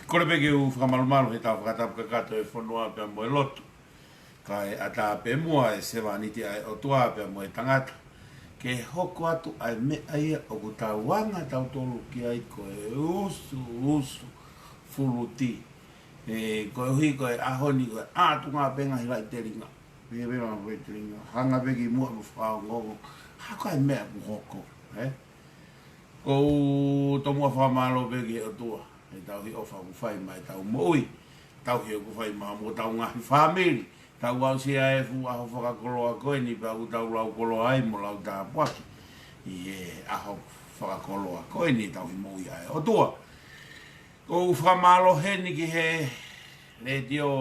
Kore peke u whakamalumalo he tau whakatapu kakato e whanua pia mo e lotu. Ka e ata pe mua e sewa aniti ai o tua pia mo e tangata. ke hoko atu ai me ai o ku tauanga tau tolu ki ai ko e usu fuluti ko hui ko ahoni ko tu nga penga hila teringa be ma be teringa hanga be ki mo fa ngo ha ko ai me ku hoko ko to mo fa malo be ki o tua e tau hi ofa ku fai mai tau moi tau hi ku fai ma mo tau nga family tau au si ai fu a whakakoloa koe ni pa u tau lau koloa ai mo lau tā puaki i aho whakakoloa koe ni tau hi mui ai o tua ko whamalo he ni ki he le tio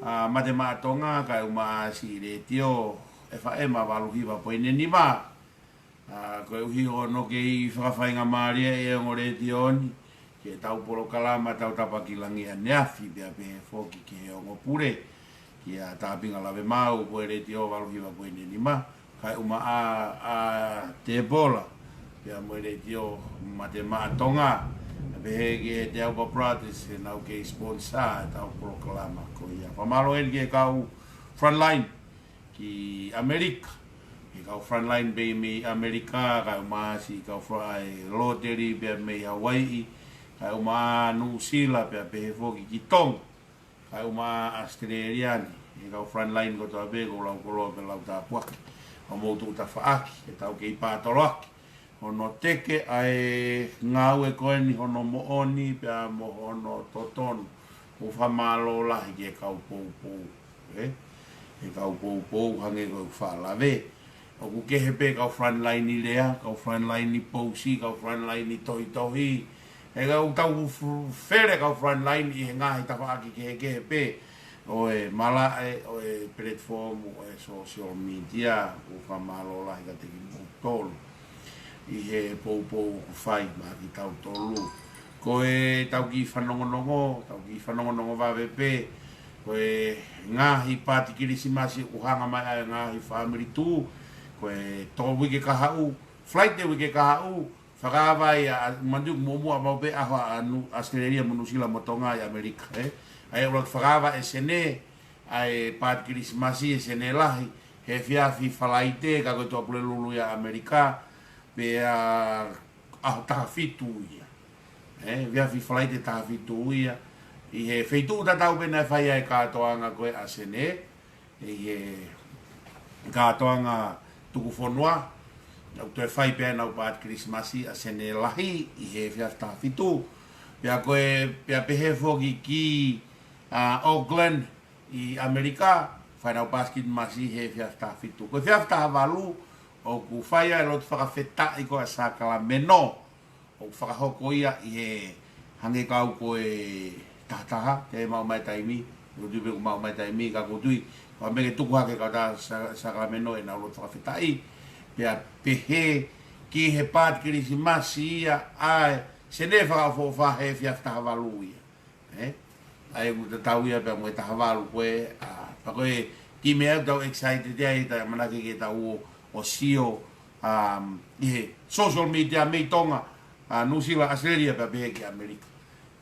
mate mātonga kai umaasi le tio e whaema waluhiwa poine ni mā koe uhi o no ke i whakawhainga maaria e o le tio ni ke tau polo kalama tau tapakilangi a neafi bea pe foki ke he o ngopure kia tāpinga lawe mau koe re tio waluhiwa koe ni ma kai uma a te bola kia moe re tio ma te maatonga pehe ke te aupa pratis e nau ke sponsor tau proklama ko ia pamalo en ke kau frontline ki Amerika ke kau frontline be me Amerika kai uma si kau fry lottery be me Hawaii kai uma New Zealand be pehe foki ki Tonga kai uma Australian e kau frontline ko toa be ko lau koloa pe lau tā puaki o moutu ta whaaki e tau ke i pātoroaki hono teke ai ngau e koe ni hono mooni pe a mo hono totonu o whamalo lahi ke kau pou e kau pou hange koe whalawe o ku kehe pe kau frontline i lea kau frontline i pousi kau frontline i tohi e kau tau where kau frontline i he ngahi ta whaaki kehe pe o e mala o e platform o e social media o whamalo lahi ka teki tolu i he pou ku whai ma ki tau tolu ko e tau ki whanongonongo wawepe ko e ngahi pāti kirisimasi uhanga mai ai ngahi family tu ko e tō wike kahau flight de wike kahau whakawai a manduk momua maupe aho anu Australia Monusila motonga i Amerika ai ora whakawa e sene ai pāti kirisimasi e sene lahi he whiawhi whalaite ka koe tō pule lulu ia Amerika pe a taha fitu ia whiawhi whalaite taha fitu ia i he wheitu tatau pena e whai ai kātoanga koe a sene i he kātoanga tuku whonua au te whai pēr nau pāti Krismasi a sene lahi i he whiawhi taha fitu pea koe pea pehe whoki ki Auckland i Amerika whai nau pāti Krismasi he whiawhi taha fitu koe whiawhi taha walu o ku whai ai lotu whakawheta i koe a Sakala Meno o ku whakahoko ia i he hange kau koe tahataha te mau mai taimi o dupe ku mau mai taimi ka kutui ka mege tuku hake kau ta Sakala Meno e nau lotu whakawhetai pea pehe ki he pāti Krismasi ia ai se ne whakawhowha he whiawhi taha walu ia ai ku te tau ia pea mo e taha walu koe pa koe ki me au tau excited ia i ta manake ke tau o sio i he social media mei tonga New Zealand Australia pa pehe ki Amerika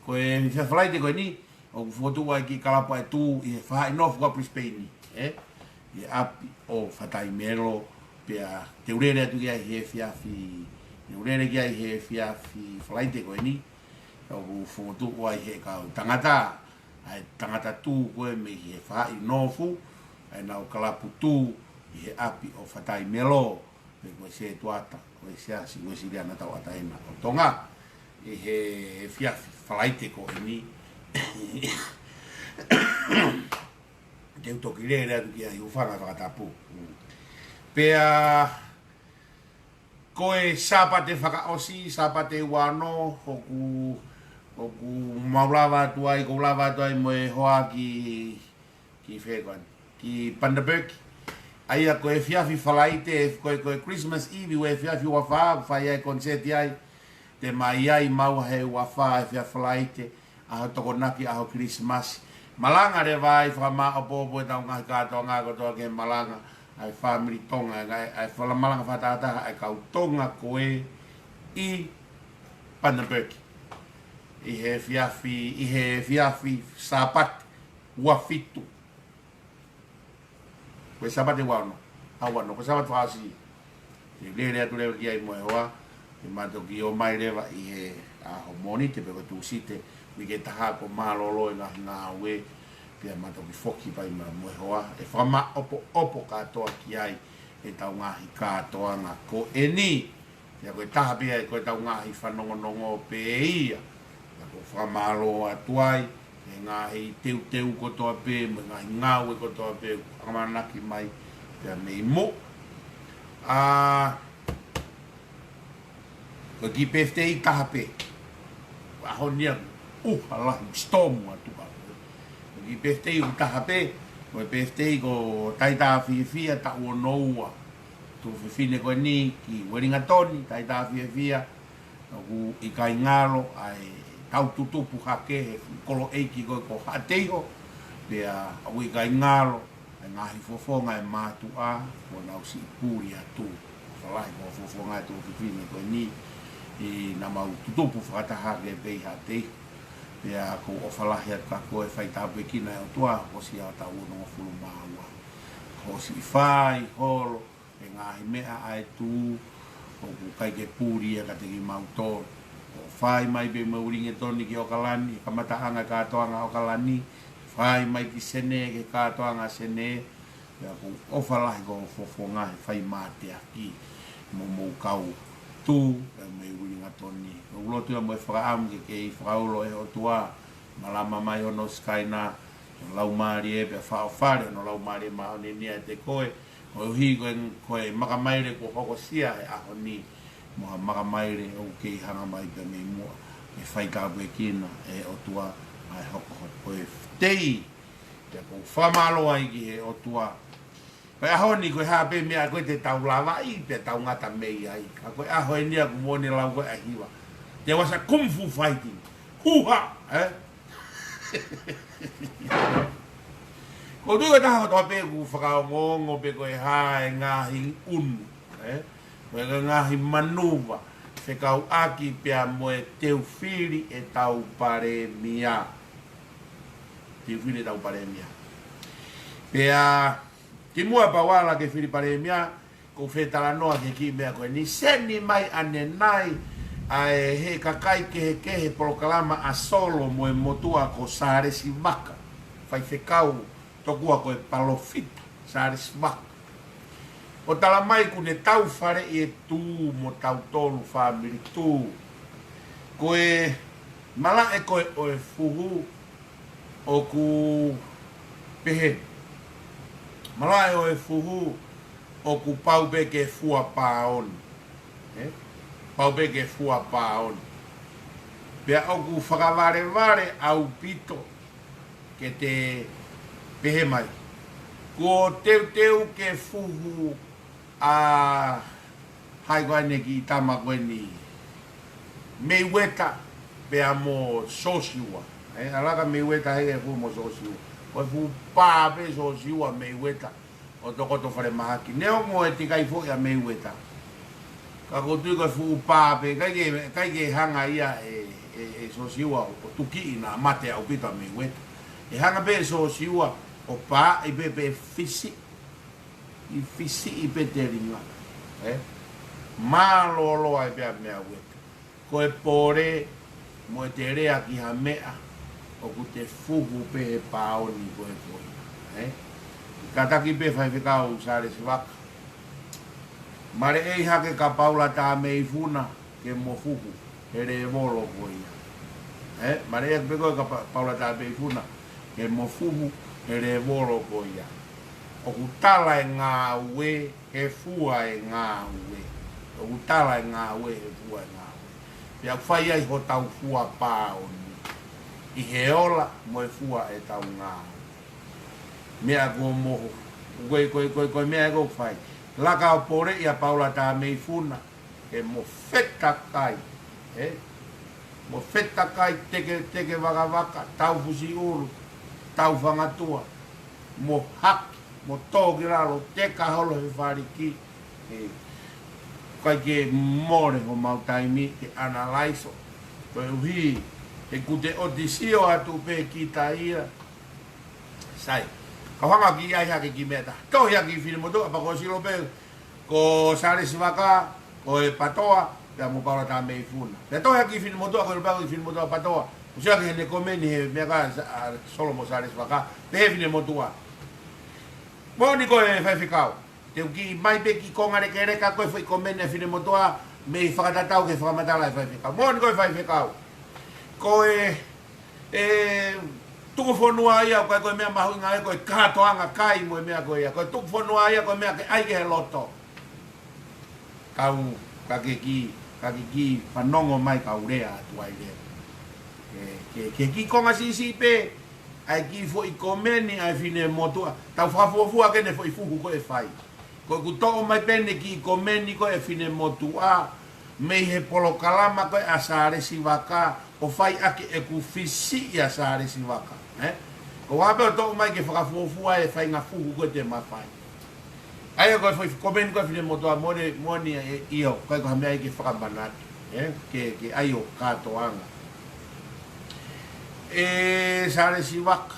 ko e whiawhalaite koe ni o ku whotua ki kalapa e tū i he whai nofu ka Brisbane i api o whatai mero pea te urere atu kia i he whiawhi te urere kia i he whiawhi whalaite koe ni o ku whotua i he kau tangata ai tangata tū koe me i he whai nofu ai nau kalapu tū i he api o whatai melo pe koe se tuata koe se asi koe si rea na tau ataena o tonga i he whiawhi whalaite koe ni te utoki rea atu kia i uwhanga whakatapu pea koe sapate whakaosi sapate wano hoku maulawa atu ai ko lawa atu ai moe hoa ki whekoan ki Bundaberg ai a koe whiawhi whalaite koe Christmas Eve we whiawhi wawha whai ai konseti ai te mai ai mau he wawha e whiawhi whalaite aho tokonaki aho Christmas malanga re vai whama opo e tau ngahi kātoa ngā kotoa ke malanga ai family tonga ai whala malanga whatata ai kau tonga koe i Bundaberg i he whiawhi sapat wafitu koe sapat e wano awano koe sapat whasi le atu le ki ai mo hoa e mato ki o mai lewa i he a homoni te pe tu site mi ke taha ko malolo e nga we pia mato ki foki pai ma mo hoa e fama opo katoa ki ai e tau ngahi katoa nga ko eni ya ko taha pia e ko tau ngahi whanongonongo pe ia ya ko whamalo atuai e ngahi teu ko toa pe me ngahi ngawe ko toa pe amanaki mai pia mei mo ko ki pefte i taha pe aho nia hala storm atu ko ki pefte i taha pe ko pefte i ko taita fia ta o noua tu fine ko ni ki Wellington taita fia ku i kai ngalo ai tau tutupu hake kolo eiki ko hateho pia au i kai ngalo ngahi fofonga e matua ko na usi puri atu falai ko fofonga tu fine ko ni i na mau tutupu fataha ke bei hate pia ko ofalahi ka ko e fai tape kina o tua ko si ata uno fulu maua ko si fai holo e ngahi mea ai tu o kai ke puri ka te mauto o fai mai be mauringe toni ki o kalani kamata anga ka toanga o kalani fai mai ki sene ke ka toanga sene ya ko ofalahi ko fofonga fai mate aki mo kau tu e me uringa toni o lotu mo fraam ke fraulo e o tua malama mai ono skaina lau mari e pe fa fare no lau mari ma ni ni te koe o hi ko e maka mai le ko hoko sia e a ni mo maka mai le o ke hanga mai pe me mo e fai ka be kina e o tua ai hoko ko e tei te ko fa malo ai ki e o tua pe aho ni ko ha pe me a ko te tau lava i pe tau ngata mei ai a ko aho ni a ko mo ni lau ko a hiwa there was a kung fu fighting huha ko tu ta ho pe ku fa ngo pe ko ha nga hin ko nga hin manuva se kau aki pe mo e teu fili e tau pare mia teu fili tau pare mia pe a ki mua pa wala ke fili pare mia ko feta la noa ke ki mea ko ni seni mai ane nai ai he kakai ke he proklama a solo mo e motua ko sare si maka fai fekau tokua ko e palofita sare si maka o tala mai ku ne tau fare e tu mo tau tolu family tu ko e mala e ko o e fuhu o ku pehe mala e o e fuhu o ku pau be ke fua paon pau be ke fua paon pe o ku whakaware ware au pito ke te pehe mai ko teu ke fuhu a hai koe ne ki tama koe ni mei weta pe a mo sosiua alaka mei weta hei e fu mo sosiua koe fu pā pe sosiua mei weta o toko to whare mahaki neo mo e tikai fo ia mei weta ka kotui koe fu pā pe kai ke hanga ia e sosiua o tuki ina mate au pita mei weta e hanga pe sosiua o pā i pe fisi i fisi i pe te ringa malo lo ai pe mea weta ko e pore mo e te rea ki ha mea o ku te fuhu pe e paoni ko e pore kataki pe fai whekau sare se waka mare ei hake ka paula ta mei funa ke mo fuhu e re volo ko ia mare ei hake ka paula ta mei funa ke mo fuhu e re volo ko ia o ku tala e ngā ue e fua e ngā ue o ku tala e ngā ue e fua e ngā ue pia whai ai ho tau fua pāoni i he ola mo e fua e tau ngā mea ko moho koe mea ko whai laka o pore ia paula tā mei funa e mo feta kai mo feta kai teke waka tau fusi uru tau whangatua mo haki mo tōki raro te kaholo he whariki kai ke more ho mautaimi ke analaiso koe uhi e kute otisio atu pe ki ta ia sai ka hanga ki ai hake ki meta to ya ki filmo do pa ko silo pe ko sare sivaka ko e patoa ya mo para ta me funa le to ya ki fin mo to ko ba ki fin mo to patoa o sea que ne komeni he me ka solo mo sare sivaka pe fin mo to mo ni ko e fai ficao te ki mai pe ki konga re kere ka ko foi komeni fin mo to me whakatatau ke whakamatala e whaiwhikau. Mō ni koe whaiwhikau. Ko tuku whanua ia koe koe mea mahu inga e koe kātoanga kai mo e mea koe ia. Koe tuku whanua ia koe mea ke aike he loto. Kau kake ki whanongo mai kau rea atu ai rea. Ke ki konga sisi pe ai ki fo i komeni ai fine motua. Tau whafuafua kene fo i fuhu koe whai. Ko ku toko mai pene ki komeni ko e fine motua me he polo kalama ko asare sivaka o fai ake e ku fisi ya asare sivaka ko wape toko mai ke whakafufua e fai ngafuhu ko te mawhai ai ko foi komeni ko fine motua moni e io ko ko hamea ke whakamanaki ke ai o katoanga sare sivaka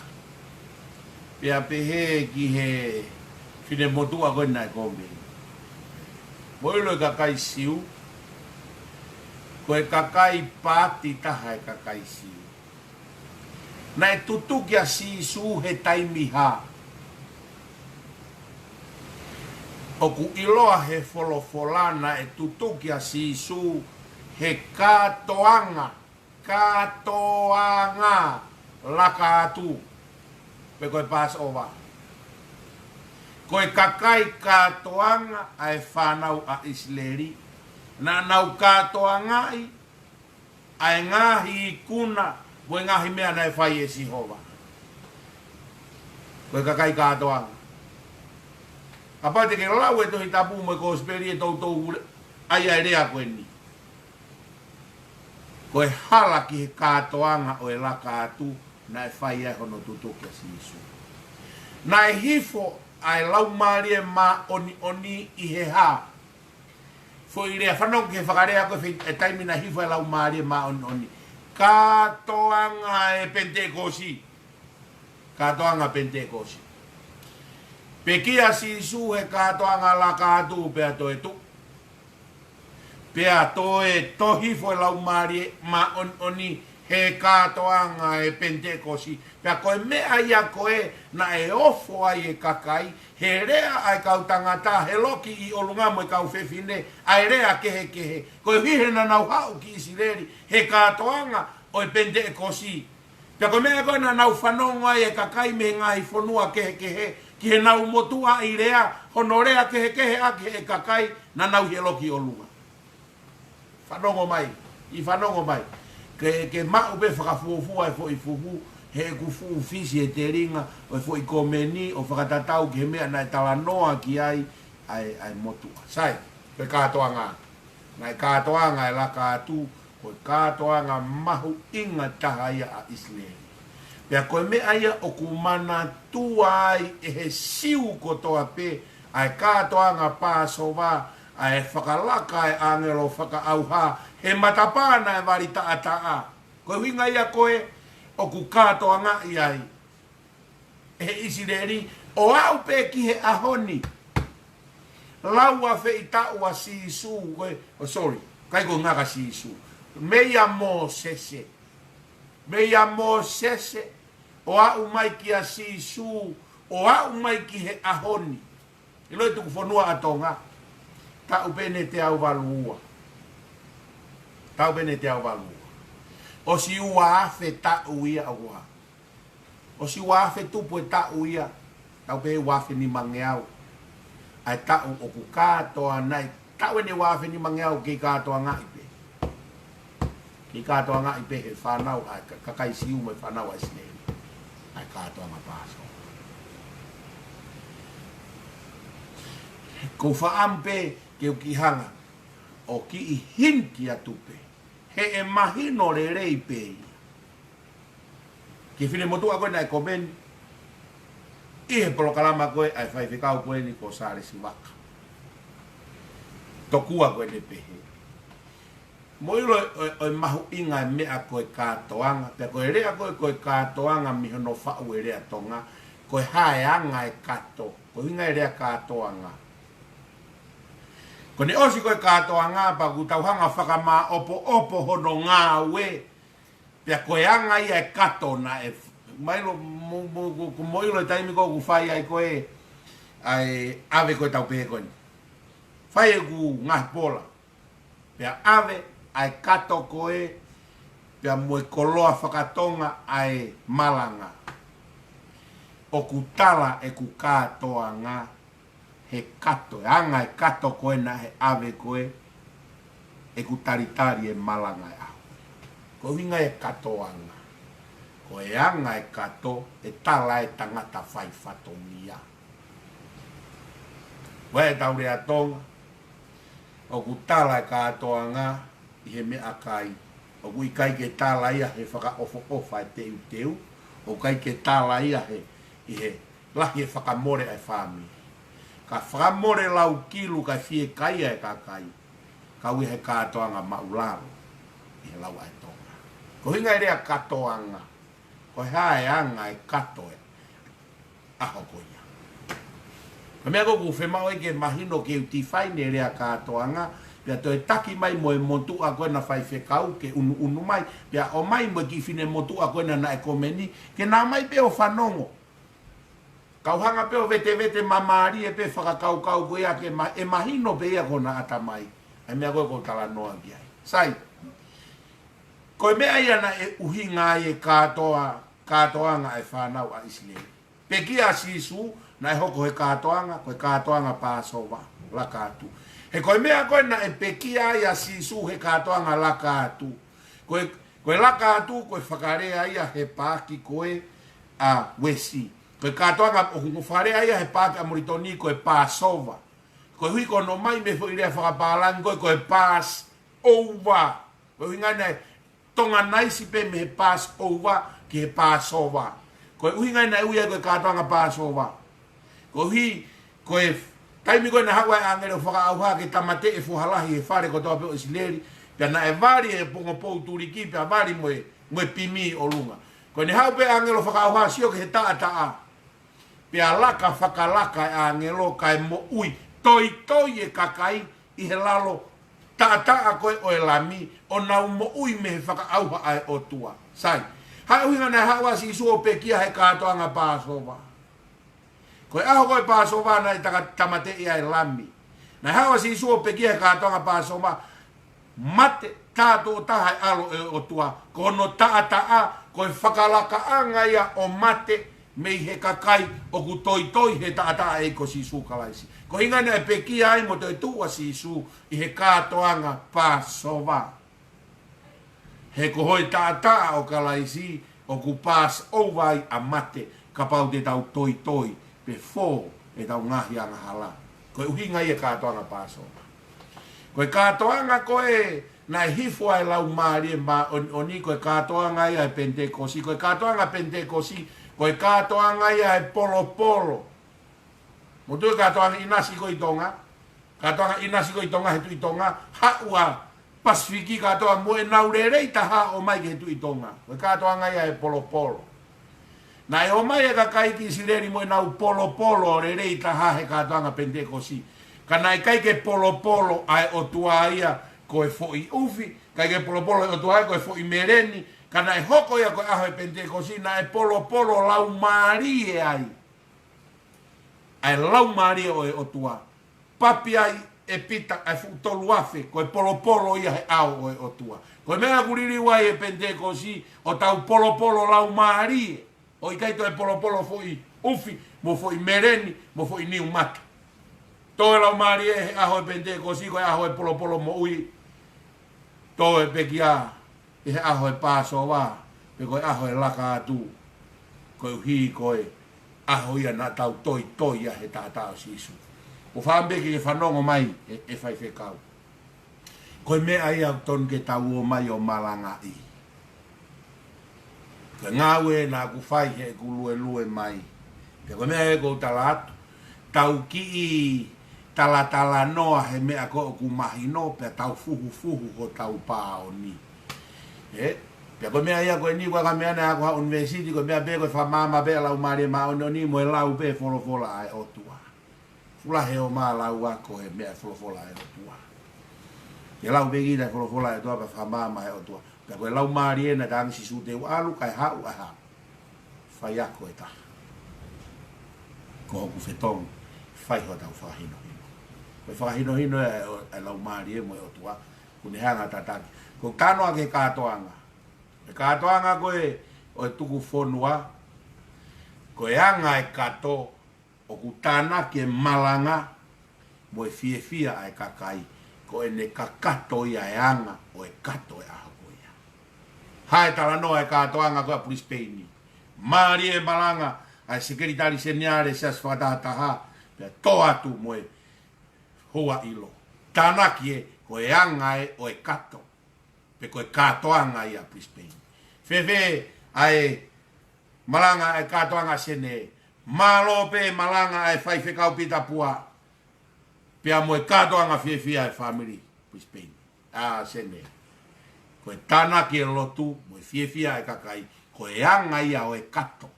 pia pehe ki he fine motua ko na kombe moilo kakai siu ko kakai pati taha kakai siu na tutu kia si su he taimiha o ku iloa he folofolana tutu kia si su he katoanga lakatu pe ko pas over koe kakai katoanga ai whanau a isleri. Na nau katoanga ai ngahi kuna koe ngahi mea nai whai e sihova. Koe kakai katoanga. Apate ke lau e tohi tapu me ko speri e tautou ai ai rea koe ni. Koe hala ki he katoanga o e laka atu nai whai e hono tutukia sisu. Nai hifo ai lau marie ma oni i he ha. Fo i rea whanau ke whakarea koe e taimi na hifo e lau marie ma oni. Katoanga e Pentekosi. Katoanga Pentekosi. Pekia si su he katoanga la katu pea toe tu. Pea toe to hifo e lau marie ma oni he katoanga e Pentekosi. Pea koe mea ia koe na e ofo ai e kakai, he rea ai kau tangata, he loki i olungamo e kau whewhine, ai rea kehe. Koe hihe na nau hau ki isireri, he katoanga o e Pentekosi. Pea koe mea koe na nau whanonga ai e kakai me ngahi whanua kehe, ki he nau motua i rea, hono rea kehe ake e kakai, na nau he loki olunga. Whanongo mai, i whanongo mai. Ke mau pe whakafuafua e fo i fuhu, he kufu fisi e te ringa, o e fo i komeni, o whakatatau ki he mea nai talanoa ki ai motua. Sai, pe katoanga. Nai katoanga e laka atu, ko e katoanga mahu inga taha ia a Israeli. Pea koe mea ia o kumana tua ai e he siu kotoa pe, ai katoanga Pasova, ai whakalaka e angelo whakaauha, he matapana e wari taa. Koe winga ia koe o ku katoa ngai ai. E Israeli o au pe ki he ahoni. Laua fe i taua si isu koe. Oh, sorry. Kai ko ngaka si isu. Meia mo sese. Meia mo sese. O au mai ki a si isu. O au mai ki he ahoni. Iloi tuku whanua atonga. Ta upene te au valua. Ta upene te au valua. O si ua afe ta uia awa. O si ua afe tupu e ta uia. Ta upe ua afe ni mangeau. Ai ta o ku katoa nai. Ta ue ne ua afe ni mangeau ki katoa ngai pe. Ki katoa ngai pe he whanau. Ai kakai siu me whanau ai sineri. Ai katoa nga paso. Ko whaampe ke uki hanga o ki i hinki atupe he e mahino re rei pe ki fine motua koe na e komen i he polokalama koe ai whaiwhikau koe ni ko sare si waka tokua koe ne pehe moilo o mahu inga e mea koe katoanga pe koe rea koe katoanga mihono whau e rea tonga koe hae anga e kato koe inga e rea katoanga Ko ne osi koe katoa ngā pa ku tauhanga whakama opo hono ngā we. Pea koe anga ia e kato na e mailo ku moilo e taimi ko ku whai ai koe ai ave koe tau pehe koe. Whai e ku ngā pola. Pea ave ai kato koe pea moe koloa whakatonga ai malanga. O ku tala e ku katoa ngā he kato, e anga e kato koe na he ave koe e ku taritari e malanga e au. Ko hinga e kato anga. Ko e anga e kato e tala e tangata whai whatongia. Wae taure atonga. O ku tala e kato anga i he mea kai. O ku i kai ke tala ia he whaka ofo ofa e teu teu. O kai ke tala ia i he lahi e whakamore ai whami. Ka whakamore lau kilu ka fie kai e ka kai. Ka ui he katoanga maularo i he lau ai tonga. Ko hinga e rea katoanga. Ko hae anga e kato e aho koia. Ka mea koku whemao e ke mahino ke uti whaine rea katoanga. Pea to e taki mai mo e motu a koe na whai whekau ke unu mai. Pea o mai mo ki whine motu a koe na e komeni. Ke nā mai pe o whanongo. Kauhanga pe o vete mamari e pe whakakau koe a ke e mahino pe ia kona ata mai. Ai mea koe ko tala noa ki ai. Sai. Koe mea ia na e uhinga e katoanga e whanau a Islemi. Pe kia sisu na e hoko he katoanga, koe katoanga Pasova, laka atu. He koe mea koe na e pekia ia sisu he katoanga laka atu. Koe laka atu, koe whakarea ia he pāki koe a wesi. Koe katoanga o wharea ia he pāki a Moritoni koe Pasova. Koe hui kono mai me fo irea whakapālang koe Pasova. Koe hui ngai tonga naisi pe me he Pasova ki he Pasova. Koe hui ngai na uia koe katoanga Pasova. Koe hui koe taimi koe na hawa e angere whakaauha ke tamate e fuhalahi e whare ko toa peo Isileri. Pea na e vari e pongo pou turiki pea vari moe pimi o lunga. Koe ne hau pe angelo whakaauha sio ke he taa. Pea laka whakalaka e angelo kai mo ui. Toi e kakai i he lalo taa koe o e lami o nau mo ui me he whakaauha ai o tua. Sai. Hai uhinga na hawa si isu o pekia he katoanga Pasova. Koe aho koe Pasova na i tamate ia e lami. Na hawa si isu o pekia he katoanga Pasova. Mate tato o taha e alo e o tua. Kono taa koe whakalaka anga ia o mate mei he kakai o ku toi he taa e ko si isu kalaisi. Ko hinga na e pekia ai mo toi tua si isu i he katoanga Pasova. He ko hoi taa o kalaisi o ku Pasova a mate ka pau te tau toi. Pe fō e tau ngahi anga hala. Koe uhinga i e katoanga Pasova. Koe katoanga koe na hifo ai lau maari e ma oni koe katoanga ia e Pentekosi. Koe katoanga Pentekosi, koe katoanga ia e polo. Motu e katoanga inasi ko i tonga. Katoanga inasi ko i tonga he tu i tonga. Haua Pasifiki katoa mo e naurerei taha o mai ke he tu i tonga. Koe katoanga ia e polo. Na e o mai e ka kaiki Isileri mo e nau polo re rei taha he katoanga Pentekosi. Ka nai kai ke polo ai o tua ia koe foi ufi. Kai ke polo e o tua ia koe foi mereni. Ka nai hoko ia koe aho e Pentekosi na e polo lau maari e ai. Ai lau maari o e o tua. Papi ai e pita ai futolu afe koe polo ia he au o e o tua. Koe mea kuriri wai e Pentekosi o tau polo lau maari e. O i kaito e polo foi ufi, mo foi mereni, mo foi niu mata. Tō e lau maari e aho e Pentekosi, koe aho e polo mo ui. Tō e pekia e aho e Pasova, pe koe aho e laka atu. Koe uhi koe aho ia na tau toi ia he tātao sisu. O whaambeki e whanongo mai e whai whekau. Koe mea ia ton ke tau o mai o malanga i. Koe ngāwe nā ku whai he ku lue mai. Te koe mea e kou tala atu. Tau ki i tala noa he mea ko ku mahi no pe tau fuhu ko tau pāo ni. Pe koe mea ia koe ni waka mea na ako ha university koe mea be koe whamama be lau maare mao no ni mo e lau pe fola ai o tua. fula he o mala ua ko he mea folofola e o tua. Ke lau begi na folofola e tua pa whamama e o tua. Ka koe lau maari e na tangi si su te alu kai hau a hau. Whai ako e ta. Ko hoku whetong, whai ho tau whahino hino. Koe whahino hino e lau maari e mo e o tua. Kune hanga tataki. Ko kanoa ke katoanga. E katoanga koe o e tuku whonua. Koe anga e kato o kutana ke malanga mo e fia ai kakai ko e ne kakato ia e anga o e kato e aha ko ia. Hae tala noa e katoanga koe a Brisbane. Maari e malanga ai sekeritari seniare se as whakataha pe to atu mo e hoa ilo. Tanaki e ko e anga e o e kato pe ko e katoanga ia Brisbane. Fefe ai malanga e katoanga sene malo pe malanga e fai fekau pita pua pe amo e katoanga fia e family Brisbane sene ko e tana ki e lotu mo e fia e kakai ko e anga ia o e kato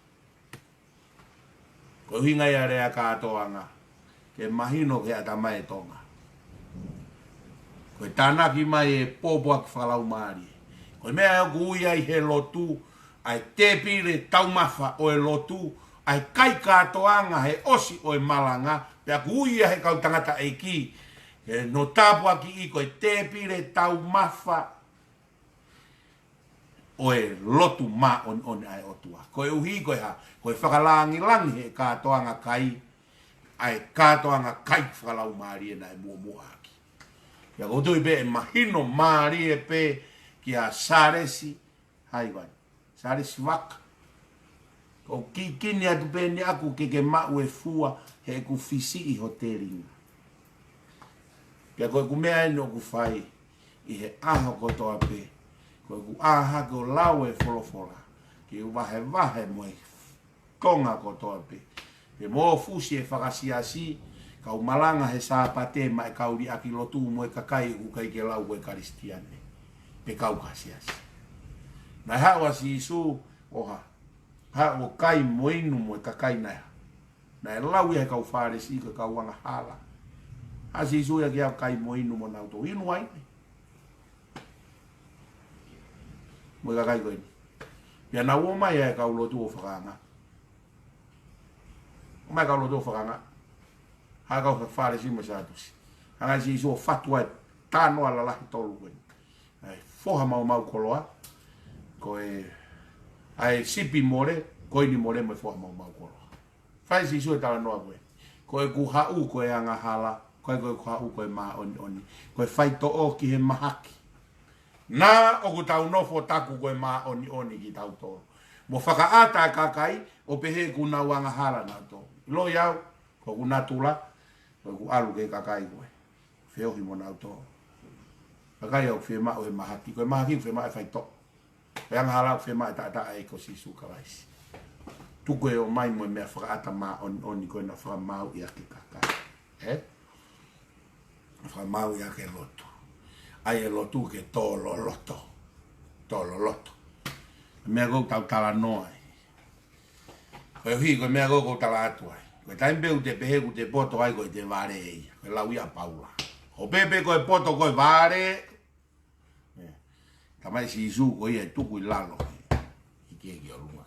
ko hinga ia rea katoanga ke mahino ke atama e tonga ko e tana ki mai e popoa ki whalau maari ko e mea kuia i he lotu ai te pire taumafa o e lotu ai kai katoanga he osi o e malanga pe akuia he kau tangata e ki no tapua ki i ko e te pire taumafa o e lotu ma on ai otua ko e uhi ko e ha ko e whakalangi langi he katoanga kai ai katoanga kai whakalau maari e na e mua aki ia kutui be e mahino maari e pe ki a saresi haiwan saresi waka o kini atu pene aku ke mau e fua he ku fisi i hotelinga. Pia koe ku mea eno ku fai i he aho kotoa pe. Koe ku aha ko lau e folofola. Ki u vahe mo e konga kotoa pe. Pe mo fusi e whakasiasi kau malanga he sāpate ma e kauri aki lotu mo e kakai u kai ke lau e karistiane. Pe kau kasiasi. Na hawa si isu oha. Ha o kai moinu mo kakai na e lau ia kau whare si ka kau wanga hala ha si su ia kia kai moinu mo nau to inu ai mo kakai koe pia na ua mai e kau lotu o whakanga o mai kau lotu o whakanga ha kau whare si mo sātusi ha si su o fatua e tāno ala lahi tolu koe foha mau koloa koe ai sipi more koi ni more mo fo mau kolo fai si so tala no koe koe ku hau koe anga hala koe ku hau koe ma oni koe fai to o ki he mahaki na o ku tau no fo taku koe ma oni ki tau to mo faka ata kakai o pehe ku na wanga hala na to lo ya ko ku natula ko ku alu ke kakai koe feo hi mo na to kakai o fe ma o mahaki koe mahaki fe ma fai to yang halak fema ta ai ko si su kalais tu ko o mai mo me fra ma on ko na fra mau ia ki kaka fra mau ia ke loto ai loto ke to lo loto me go ta tala no ai ko hi ko me go tala atu ai ko ta imbe u te pehe ku te poto ai ko te vare ko la uia paula o pepe ko poto ko vare tamai si isu ko ia tuku i lalo i ki o lunga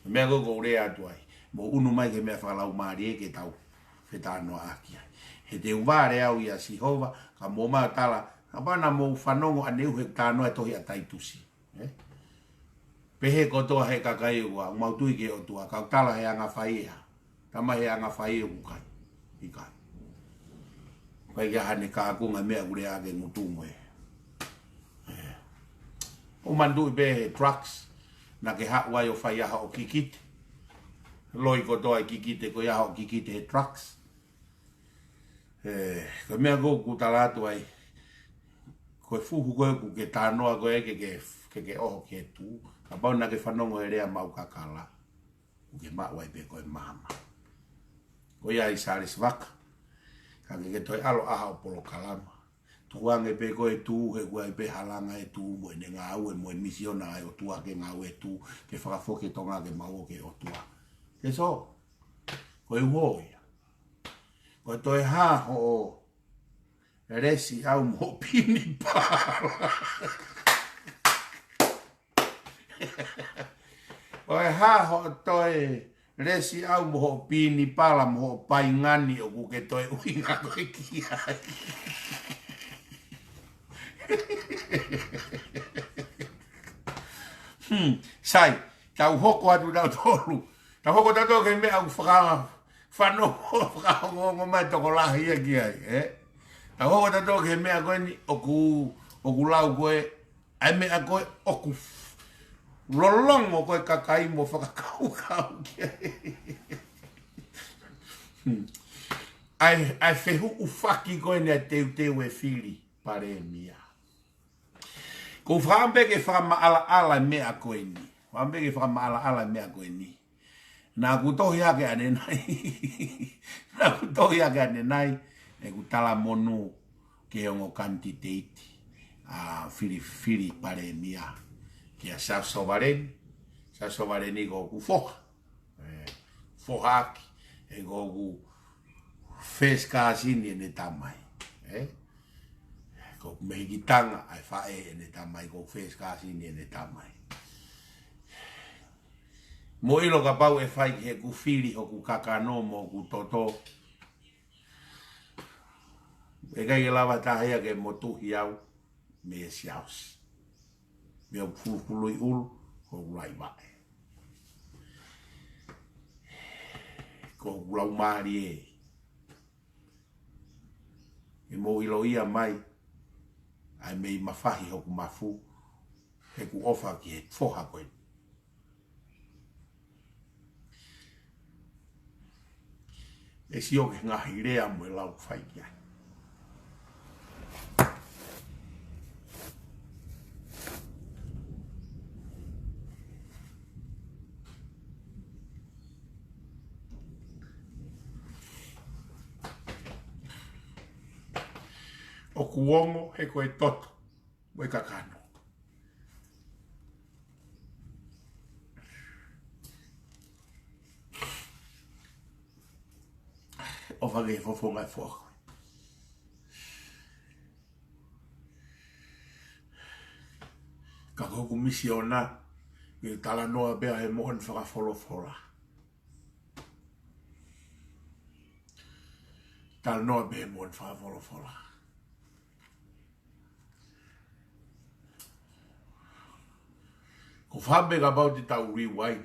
me go re atu ai mo unu mai ke me whakalau maari e ke tau whetano aki ai he te uvare au ia si hova ka mo ma tala ka pana mo whanongo aneu he tano e tohi a taitusi pehe ko toa he kakai ua mautui ke o tua ka tala he anga whaia tama he anga whaia ukai i kai kai kia hane ka akunga mea ure ake ngutu moe o mandu be trucks na ke hawa yo fa ya o kikite loi ko do kikite ko ya o kikite he trucks ko me go ku talato ai ko fu ko ke tano ko ke o ke tu aba na ke fanongo ere mau kakala ke ma wai be ko mama ko ya isare svak ka ke to alo aha o polo kalama tuange pe ko e tu he ko pe halanga e tu mo ne nga o mo misiona e o tu ke nga o e tu ke fa fo ke tonga ke mau ke o tu ke so ko e wo Ko toi ha ho resi au mo pini pala. Oi ha ho toi resi au mo pini pala mo pai ngani o ku ke toi uinga ko kia. Sai, tau hoko atu tau tolu. Tau hoko tau ke me au whakanga whano whakanga mai toko lahi a kia, Tau hoko tau ke me a koe ni oku lau koe, ai me a koe oku lolongo koe kakai mo whakakau kau kia. Ai whehu ufaki koe nea teu e whiri pare mia. Ko whambe ke whama ala mea koe ni. Whambe ke whama ala mea koe ni. Nā kutohi ake ane nai. Nā kutohi ake ane nai. E kutala monu ke ongo kanti teiti. Whiri pare mia. Kia sa sovareni. Sa sovareni ko ku foha. Foha aki. E ko ku wheska asini ene tamai. Ko mehikitanga ai whae ene tamai. Ko wheska asini ene tamai. Mo ilo ka pau e whai he ku whiri ho ku kakano mo ku toto. E kai e lawa tahea ke motuhi au me e siaus. Me au fulului ulu ho ulai vae. Ko ulau maari e. E mo ilo ia mai. Ai mei mawhahi ho ku mafu. He ku ofa ki he foha koe. E si o ke ngahi rea mo e lau whai kia. O kuongo he koe toto. Moe kakano. O whake fofonga e fōko. Ka koku misi o nā. I tala noa bea he mohon whakawholofola. Tala noa bea he mohon whakawholofola. Ko whambe ka bauti tau rewind.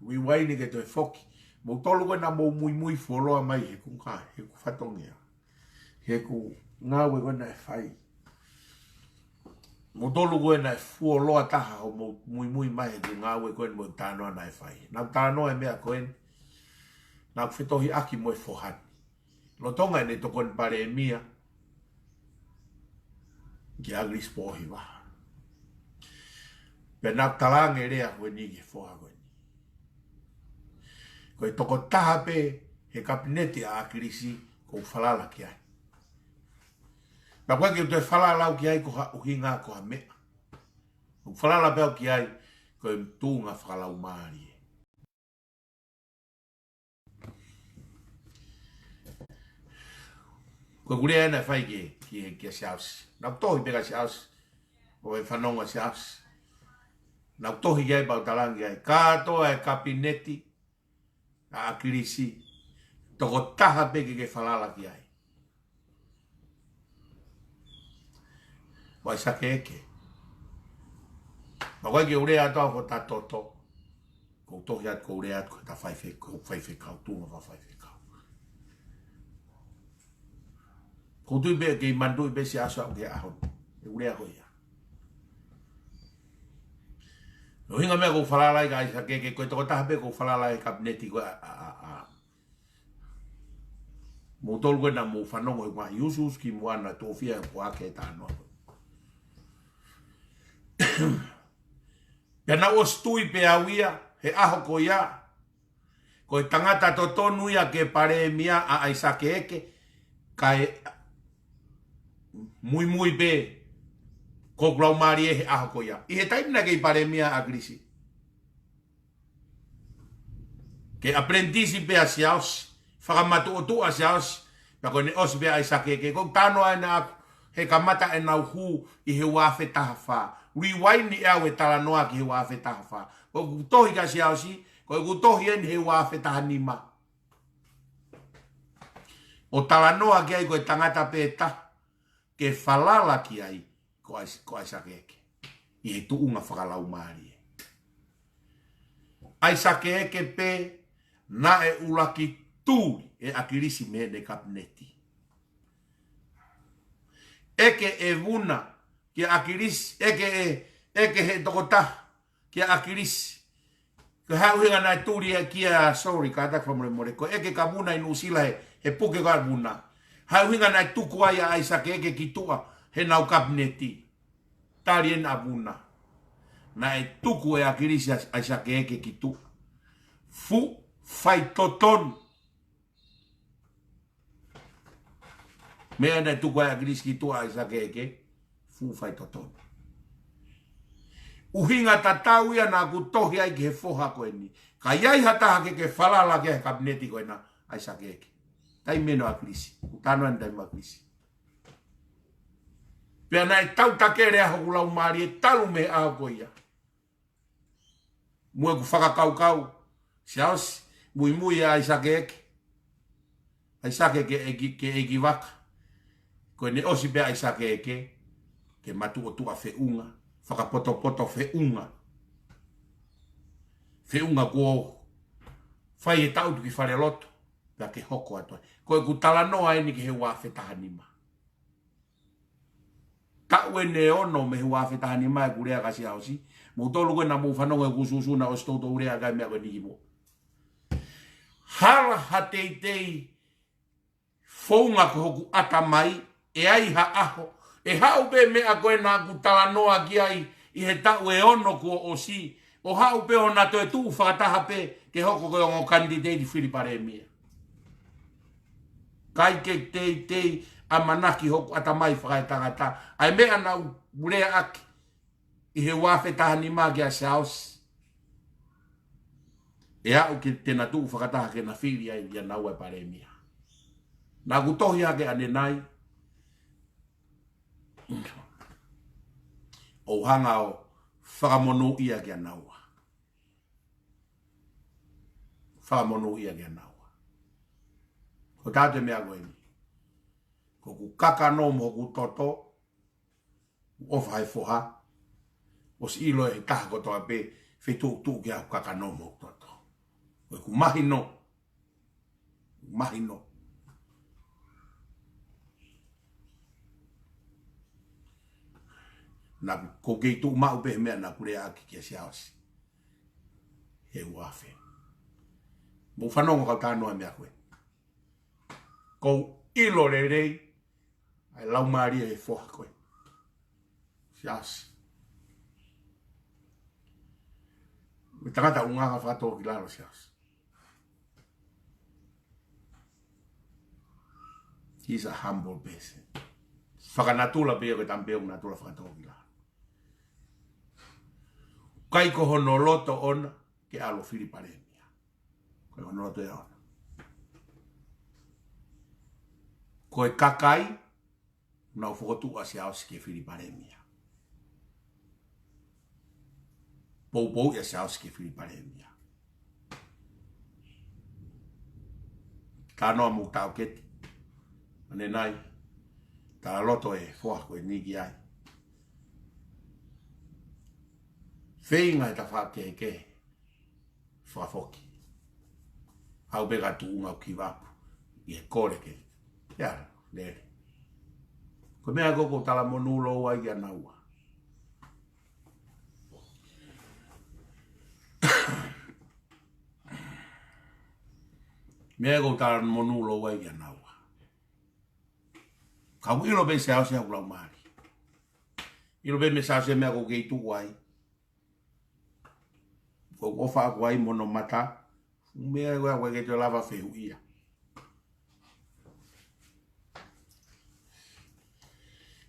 Rewind ke toi whoki. Mo tolu koe na mo mui wholoa mai he kunga, he ku whatongia. He ku ngāwe koe na e whai. Mo tolu koe na e wholoa taha o mo mui mai he ku ngāwe koe mo tānoa na e whai. Nā tānoa e mea koe. Nā whetohi aki mo e whohani. Lo tonga e ne toko ni pare e mia. Ki agri spohi waha. Pe nā talange rea koe ni ke whoha koe. Ko e toko taha pe he kapineti a akirisi ko whalala ki ai. Ma koe ki o te whalala au ki ai ko ha uhi ngā ko ha mea. Ko whalala pe au ki ai ko e tūnga whakalau maari e. Ko kurea ena whai ki a siausi. Nau tohi peka siausi. O e whanonga siausi. Nau tohi ki ai pau talangi ai. Kātoa e kapineti a akirisi toko taha peke ke whalala ki ai. Wai sake eke. Ma koe ki urea atoa ko ta toto. Ko tohi at ko urea at ko ta whaife kau. Tūma wha whaife kau. Ko tui pe ke i mandu i besi aso au ke ahon. E urea ko ia. No hinga mea ko whalalai ka aisa keke, koe toko taha pe ko whalalai kabineti koe mo tolu koe na mo whanongo i mahi usus ki moana tōwhia e ko ake e tānoa. Pena o stui pe au ia, he aho ko ia, koe tangata to tonu ia ke pare mia a aisa keke, kai mui pe, ko grau mari e he aho ko ia. I he taimina ke i pare mia a grisi. Ke aprendisi pe a siaos, whakamatu o tu a siaos, Na koe ne osi bea Aisake ke ko tano ai na he kamata e nau hu I he wafe tahafa. Rewind ni au e tala noa ki he wafe tahafa. Ko kutohi ka si au si, ko kutohi en he wafe tahanima. O tala noa ki ai ko e tangata peta ke falala ki ai ko Aisake ke. I he tuunga whakalau maari. Aisake ke pe na e ulaki tūri e akirisi me ne kabineti. Eke e vuna ki akirisi, eke he tokota ki akirisi. Ke hau hinga nai tūri e kia, sorry, ka atak whamore ko eke ka vuna inu sila he puke ka vuna. Hau hinga nai tuku ai a Aisake eke ki tua he nau kabineti. Tari en a vuna. Na e tuku e akirisi Aisake eke ki tua. Fu fai toton. Mea na tuku e akirisi ki tua Aisake eke. Fu fai toton. Uhinga tatau ia na kutohi ai ki he foha koe ni. Ka iai hataha ke falala ke he kabineti koe na Aisake eke. Tai meno akirisi. Utano en tai makirisi. Pea na e tau takere a hokulau maari e talu me ao koe ia. Mue ku whakakau. Siaos, mui a Aisake eke. Aisake ke eki waka. Koe ne osi pea Aisake eke. Ke matu o tua whiunga. Whakapoto whiunga. Whiunga kua whai e tau tuki whare loto. Pea ke hoko atoa. Koe ku tala noa eni ke he wafe tahanima. Tau e ne ono me he wafe tahanima e kurea kasi hausi. Mutolu koe na mu whanonga e kususu na o stouto urea kai mea koe nikimo. Hala ha teitei founga ko hoku ata mai e ai ha aho. E hau pe mea koe na kutala noa ki ai I he tau e ono ko o si. O hau pe o na to e tuu whakataha pe ke hoko koe o kandidate Filipare mea. Kai ke teitei a manaki hoku ata mai whakai tangata. Ai mea na urea aki I he wafe tahani maa ki a saos. E au ki tena tuu whakataha ke na whiri ai ia nau e pare mea. Nā kutohi ake ane nai. O hanga o whakamonu ia ki a naua. Whakamonu ia ki a naua. Ko tāte mea koe ni. Ko ku kakano mo ku toto. O whai foha. O si ilo e taha kotoa pe. Whitu tu ki a kakano mo toto. Ko ku mahino. Mahino. Na ko kei tu mau pe mea na kurea aki kia siaosi. He wafe. Mo whanonga kau tānoa mea koe. Ko ilo re rei. Ai lau maari e foha koe. Siaosi. Me tangata unga whatoa ki laro siaosi. He's a humble person. Whakanatula pia koe tampeo natula whakatoa ki laro. Kai ko hono loto ona ke alo Filipare mea. Kai hono loto e ona. Ko e kakai na o whakotu a se aosi ke Filipare mea. Pou e se aosi ke Filipare mea. Ka noa mu tau keti. Ane nai. Ta loto e whoa koe niki ai. Whenga e ta whakeke, whafoki. Hau bega tuunga o ki wapu, I he kore ke. Iara, lere. Ko mea koko tala monulo ua I anaua. Mea koko tala monulo ua I anaua. Kau ilo be se hause hau lau maari. Ilo be me sa se mea koko kei tu wai. Ko ofa ko ai mono mata mea wa ke te lava fe ia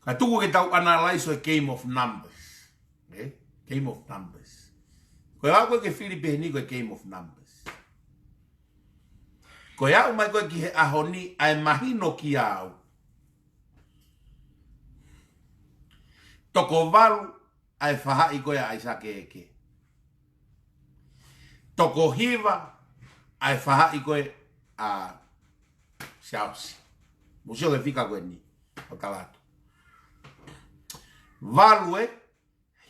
ka tu ke tau analyze a game of numbers game of numbers ko a ko ke Filipe ni ko game of numbers Koe au mai koe ki he ahoni ai mahino ki au. Toko walu ai whaha i koe ai sake eke. Toko hiva ai whaha i koe a siausi. Museo ke fika koe ni. O talato. Walu e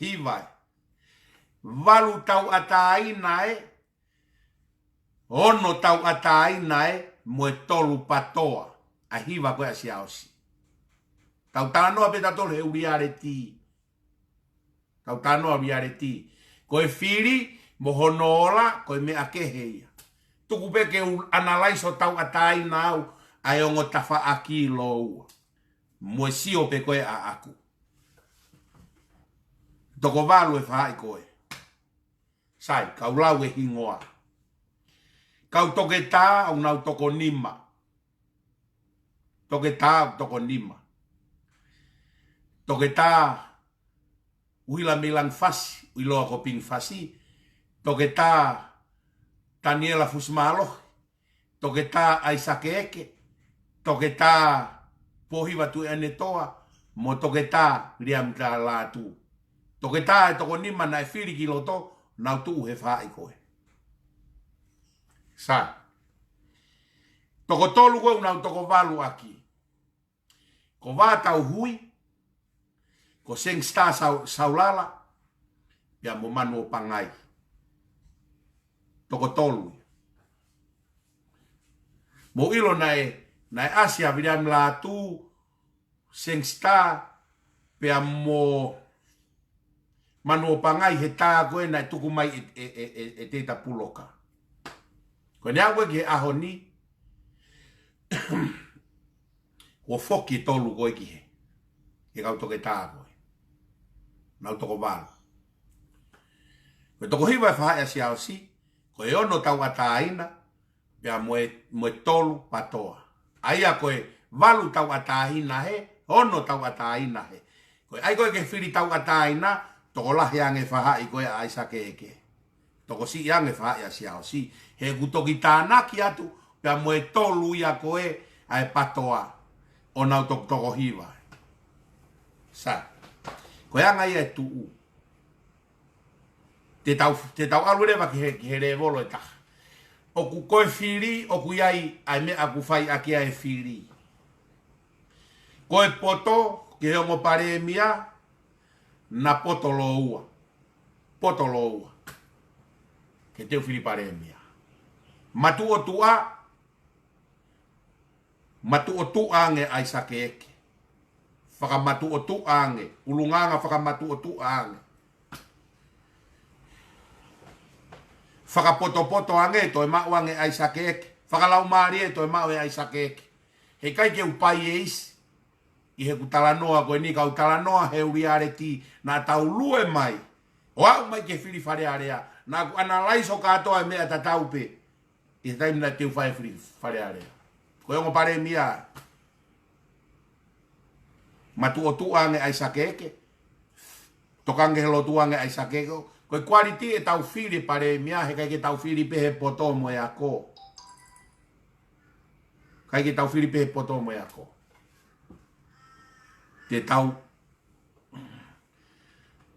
hiva e. Walu tau ataina e. Ono tau ataina e. Moe tolu patoa. A hiva koe a siausi. Tau tanoa peta tolu he uriare ti. Tau tanoa uriare ti. Koe whiri, mohonola, koe mea keheia. Tuku peke analaiso tau ataina au. Ai ongo tafa aki loua. Moe sio pe koe a aku. Toko walu e whai koe. Sai, kau lau e hingoa. Kau toke tā au nau toko nima. Toke tā au toko nima. Toke tā uila milang fasi, uiloa ko ping fasi. Toke tā Daniela Fusmalo. Toke tā Aisake Eke. Toke tā Pohiva tu ene toa. Mo toke tā Riam tā lātu. Toke tā e toko nima na e whiri ki loto. Nau tu he whai koe. Sa. Toko tolu koe unau toko walu aki. Ko wātau hui. Ko seng sta saulala. Pia mo manu o pangai. Toko tolu. Mo ilo nae Asia vidan la tu. Seng sta. Pia mo manu o pangai he tā koe nai tuku mai e teita puloka. Koe nea koe ki he ahoni. Ko foki tolu koe ki he. E kau toke tā koe. Nau toko walu. Koe toko hiwa e whahai asi au si. Koe ono tau ataina. Pea moe tolu patoa. Aia koe walu tau ataina he. Ono tau ataina he. Koe ai koe ke whiri tau ataina. Toko lahi ange whahai koe a Aisake Eke. Toko si ange whahai asi au si. He kutoki tānaki atu. Pea moe tolu ia koe ai patoa. O nau toko hiwa. Sa. Koe anga ia e tuu. Te tau alu rewa ki he re volo e taha. Oku koe whiri, oku iai ai me aku whai aki ai whiri. Koe poto, ki he ongo pare mia. Na poto lo ua. Poto lo ua. Ke teu whiri pare mia. Matu o tua. Matu o tua ange Aisake Eke. Whakamatu o tua ange. Ulunganga whakamatu o tua ange. Whakapoto ange to e mau ange Aisake Eke. Whakalau maari e to e mau e Aisake Eke. He kai ke upai e isi. I he kutalanoa koe ni kau talanoa he uriare ti. Na tau lue mai. O au mai ke whiri whare area. Na ku analaiso katoa e mea tataupe. I he taimina teu whae whiri whare area. Koe ongo pare mia. Matu o tuange Aisake Eke. Tokange he lo tuange Aisake Eke. Koe kuariti e tau whiri pare mia. He kai ke tau whiri pehe poto mo e ako. Kai ke tau whiri pehe poto mo e ako. Te tau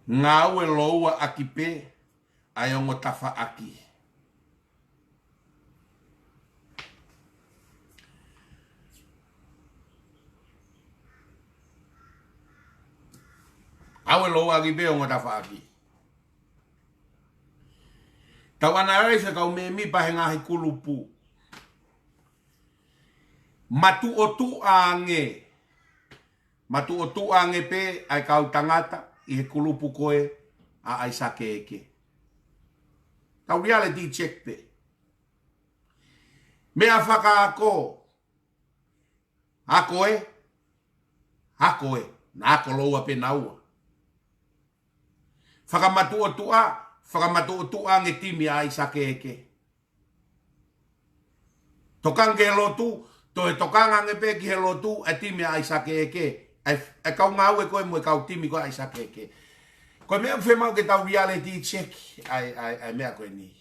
ngau e loua aki pe ai ongo tafa aki. Au e loua aki pe ongo tafa aki. Tau anarai se kau me mi pahe ngahi kulupu. Matu o tu ange. Matu o tu ange pe ai kau tangata i he kulupu koe a Aisake Eke. Kau reality check pe. Mea whaka ako. Ako e. Ako e. Na ako loua pe naua. Whakamatu o tua. Whakamatu o tua ange timi a Aisake Eke. Tokange lotu. To he tokanga nge pe ki he lotu e timi a Aisake Eke. E kau ngau e koe mo e kau timi koe Aisake Eke. Koe mea mwhe mau ke tau reality check ai mea koe ni.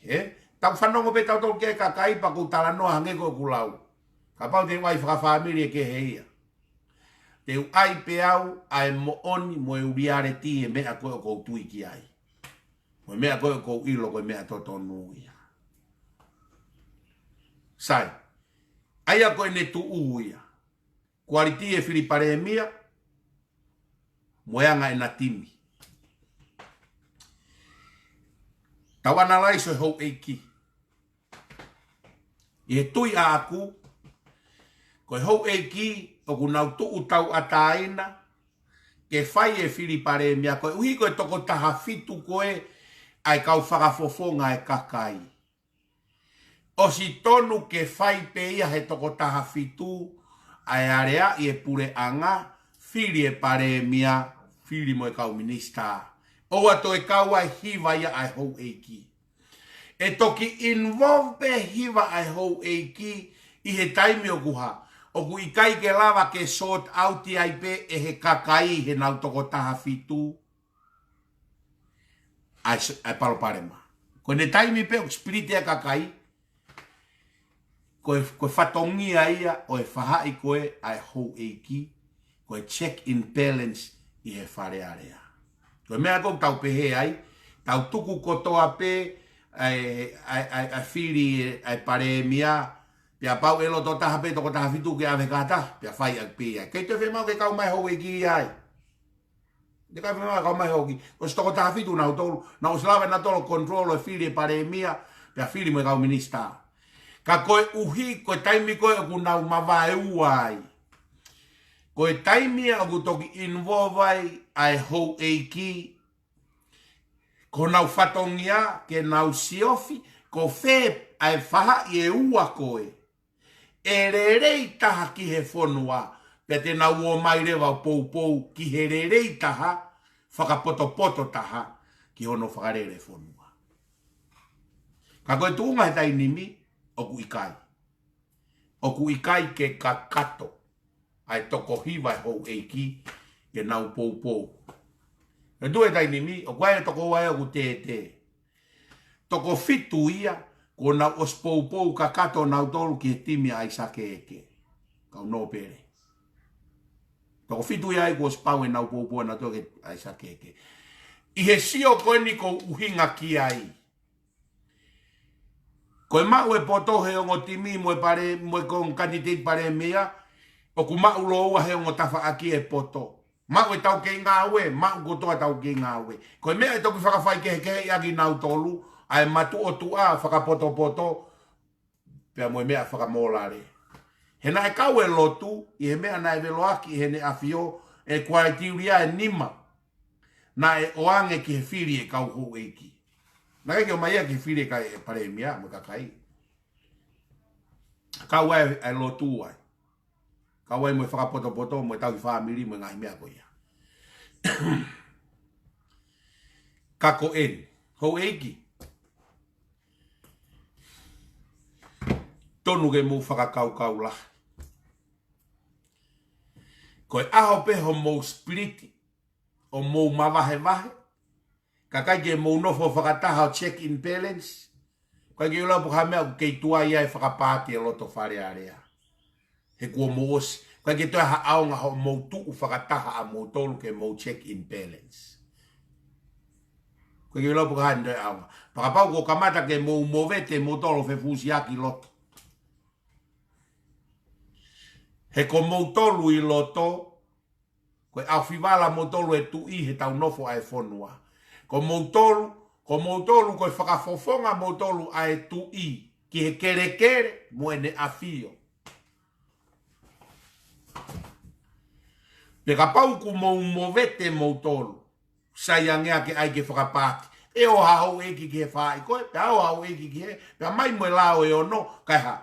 Tau whanongo pe tau tau ke kakai pa ku tala noa hange ko kulau. Ka pau te wai whakawhamiri ke heia. Te ai pe au ai mo oni mo e uriare ti e mea koe o kou tui ki ai. Mo mea koe o kou ilo koe mea totonu ia. Sai. Aia koe ne tu uia. Kuariti e Filipare e mia. Moeanga e na timi. Tawana lai so hou eiki. I he tui a aku. Koe hou eiki o ku nau tuu tau ataina. Ke fai e Filipare e mia koe. Uhi koe toko taha fitu koe. Ai kau whakafofonga e kakai. O si tonu ke fai pe ia he toko taha fitu. Ai area i e pure anga. Fili e pare mia. Fili mo e kau minista. O ato e kau ai hiva ia ai hou eiki. E toki involve pe hiva ai hou eiki. I he taimi o kuha. O ku ikai ke lava ke sort out i ai pe e he kakai he nau toko taha fitu. Ai palo parema. Ko ne taimi pe o spirit e kakai. Koe whatongia ia o e whahai koe ai hou eiki. Koe check in balance i he whare area. Koe mea kou tau pehe ai. Tau tuku kotoa pe ai whiri ai pare mia. Pia pau e loto taha pe toko taha fitu ke ave kata. Pia whai ak pe ai. Kei te whemau ke kau mai hou eiki ai. Te kai whemau kau mai hou eiki. Ko se toko taha fitu nau tolu. Nau slawe na tolo control e whiri e pare mia. Pia whiri mo e kau minista. Ka koe uhi, koe taimi koe o ku nau mawae uai. Koe taimi o ku toki involve ai hou eiki. Ko nau whatongia, ke nau siofi, ko whē ai whaha i e ua koe. E rerei taha ki he whonua, pe te nau o mai rewa pou pou, ki he rerei taha, whakapoto taha, ki hono whakarere whonua. Ka koe tuunga he tainimi, o ku ikai. O ku ikai ke kakato. Ai toko hiwa hou eiki. Ke nau pou pou. E tue tainimi. O kwae toko wae o ku te. Toko fitu ia. Ko nau os pou pou kakato nau tolu ki he timi ai sake eke. Kau no pere. Toko fitu ia ai ku os pau e nau pou pou nau tolu ki ai sake eke. I he sio koe ni ko uhinga ki ai. Koe mau e poto he ongo timi mo e pare mo e kong kandidate pare mea o ku mau loa he ongo tafa aki e poto. Mau e tau ke ngawe, mau kotoa tau ke ngawe. Koe mea e toki whakawhai ke agi nau tolu ai matu o tua whakapoto poto pia mo e mea whakamolare. He na e kau e lotu i he mea na e veloaki he ne afio e kuaitiuria e nima na e oange ki he whiri e kau hou eiki. Nā ke o mai ki whire kai e pare mea mo kakai. Kau ai lotu ai. Kau ai mo e whakapoto mo e tau i whamiri mo e ngahi mea koia. Kako en. Hou eiki. Tonu ke mo whakakau la. Koe aho pe ho mo spiriti. O mo mawahe. Kakai ke mou nofo whakataha o check in balance. Kai ke ulau puka mea kei tua ia e whakapāti e loto whare area. He kua moosi. Kai ke toi ha aonga ho mou tuu whakataha a mou tolu ke mou check in balance. Kai ke ulau puka hande aonga. Pakapau ko kamata ke mou movete mou tolu fe fusi aki loto. He ko mou tolu i loto. Koe au whiwala mou tolu e tu i he tau nofo ai whonua. Ko moutolu koe whakafofonga moutolu ai tu i. Ki he kere mo e ne afio. Pe ka pau ku mou movete moutolu. Sai angea ke ai ke whakapati. E o hau eki ki he whai koe. Pe au hau eki ki he. Pe mai mo e lao e ono. Kai ha.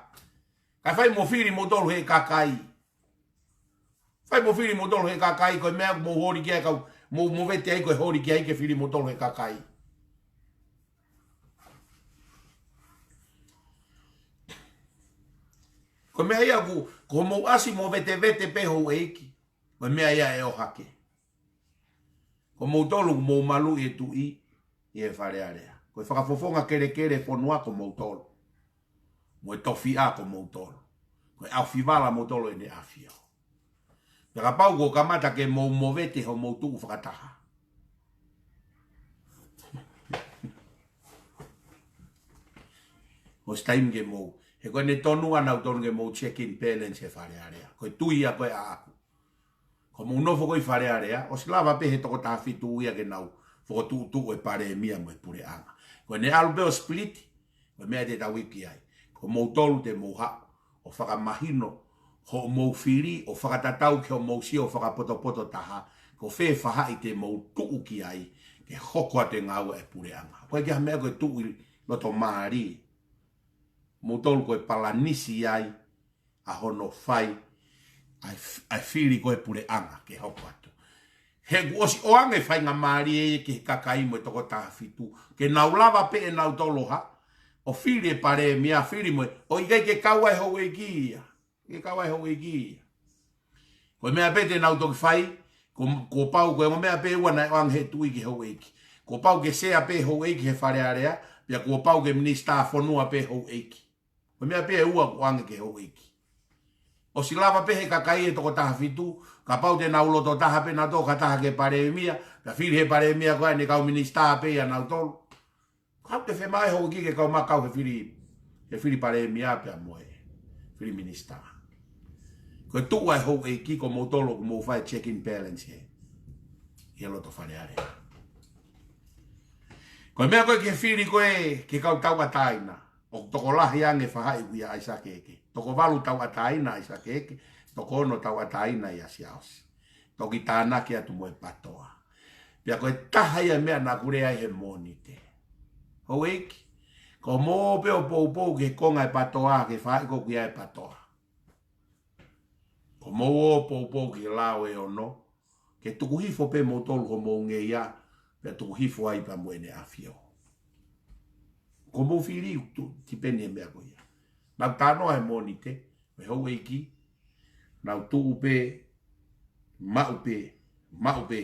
Kai whai mo whiri moutolu he kakai. Whai mo whiri moutolu he kakai. Koe mea mo hori kia kau. Mo vete ai koe hori ki ai ke whiri mo tolo he kakai. Koe mea ia ko mo asi mo vete pe hou eiki. Koe mea ia e o hake. Ko mo tolo mo malu e tu i e whare area. Koe whakafofonga kere whanua ko mautolo. Mo e tofi a ko mautolo. Koe au whiwala mautolo e ne awhio. Pera pau ko kamata ke mou movete ho moutu whakataha. Ho staim ke mou. He koe ne tonu ana utonu ke mou check-in balance e whare area. Koe tui a koe a aku. Ko mou nofo koe whare area. O silava pe he toko taha fitu uia ke nau. Whako tu e pare mia mo e pure anga. Koe ne alu peo split. Koe mea te ta wiki ai. Ko mou tolu te mou hao. O whakamahino. Ho mou whiri. O whakatatau ke o mou si o whakapoto taha. Ko whe whaha i te mou tuu ki ai. Ke hokoa te ngau e pure anga. Koe kia mea koe tuu i loto maari. Mou tolu koe palanisi ai. A hono whai. Ai whiri koe pure anga. Ke hokoa tu. He guosi o anga e whai ngā maari e ke kakai mo e toko taha fitu. Ke nau lava pe e nau toloha. O whiri e pare mea whiri mo e. O ikai ke kaua e hou e kia. Ke kaua e hou e kia. Koe mea pe te nau toki whai. Ko pau koe mea pe ua o anga he tui ke hou e ki. Ko pau ke sea pe hou e ki he whare area. Pia ko pau ke minista whanua pe hou e ki. Koe mea pe ua o anga ke hou e ki. O si lava pe he kakai e toko taha fitu. Ka pau te nau loto taha pe na to ka taha ke pare mia. Ka whiri he pare mia koe ne kau minista pe ia nau tolu. Kau te whemai hou ki ke kau makau he whiri pare mia pe a moe. Whiri minista. Koe tua e hou e ki ko mou tolo ko mou whai check-in balance he. Ia loto whare are. Koe mea koe ke whiri koe ke kau tau ataina. O toko lahi ange whahai uia aisa keke. Toko walu tau ataina aisa keke. Toko ono tau ataina ia siaosi. Toki tānaki atu moe patoa. Pia koe taha ia mea na kure ai he monite. Hou eiki. Ko mō peo pou ke konga e patoa ke whai ko kia e patoa. Ko mō pou ke lao e ono. Ke tuku hifo pe mō tolu ko mō nge ia. Pia tuku hifo ai pa moene awhio. Ko mō whiri utu tipene mea ko ia. Nau tānoa he monite. Me hou eiki. Nau tuu pe, mau pe,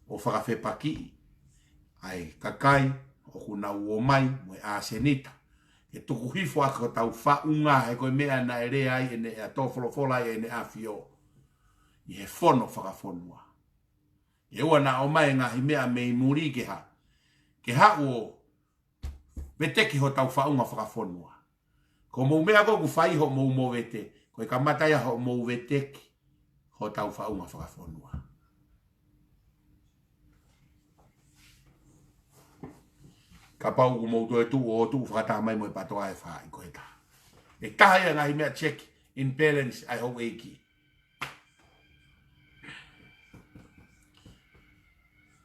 o whakawhe paki, ai kakai, o kunau o mai, mo e asenita. E tuku hifo ako tau whaunga, he koe mea na ere ai, ene e ato wholofola e ene awhio. I he whono whakawhonua. E ua na o mai ngahi mea mei muri ke ha. Ke ha o, veteki ho tau whaunga whakawhonua. Ko mou mea koku whaiho mou mo vete. Koe ka matai ho mou veteki. Ho tau whaunga whakawhonua. Ka pau ku mou toe tu o tu whakataha mai mo e patoa e wha i koe ta. E taha ia ngahi mea check in balance ai hou eiki.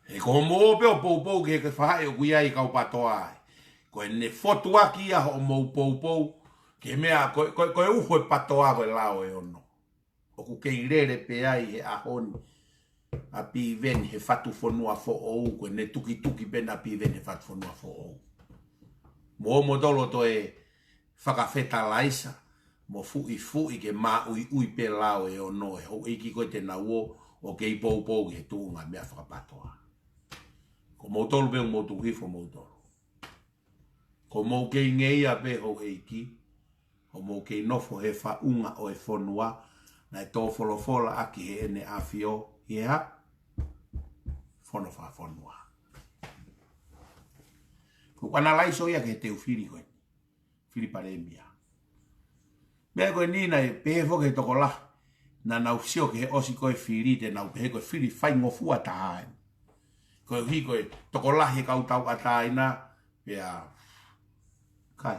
E ko mou peo pou ke whaai o kuia i kau patoa ai. Koe ne fotuaki a ho mou pou. Ke mea, koe uho e patoa koe lao e ono. O ku kei rere pe ai he ahoni. A pi ven he fatu whanua fo ou. Koe ne tuki ben a pi ven he fatu whanua fo ou. Mo modolo to e whakawheta laisa. Mo fui ke ma ui pe lao e ono. E ho iki koe te na uo o kei pou he tuunga mea whakapatoa. Ko motolo pe mo tu hifo motolo. Ko mo kei ngeia pe ho eiki. O mo kei nofo he whaunga o e whonua. Na e tō wholofola aki he ene awhio. Ia. Whono whonua. Ko kana laiso ia ke te uwhiri koe. Whiri pare mia. Mea koe nina e pehefo ke toko la. Na nau sio ke he osi koe whiri te nau pehe koe whiri whai ngofua tahae. Koe hi koe toko la he kautau ataina. Pea. Kai.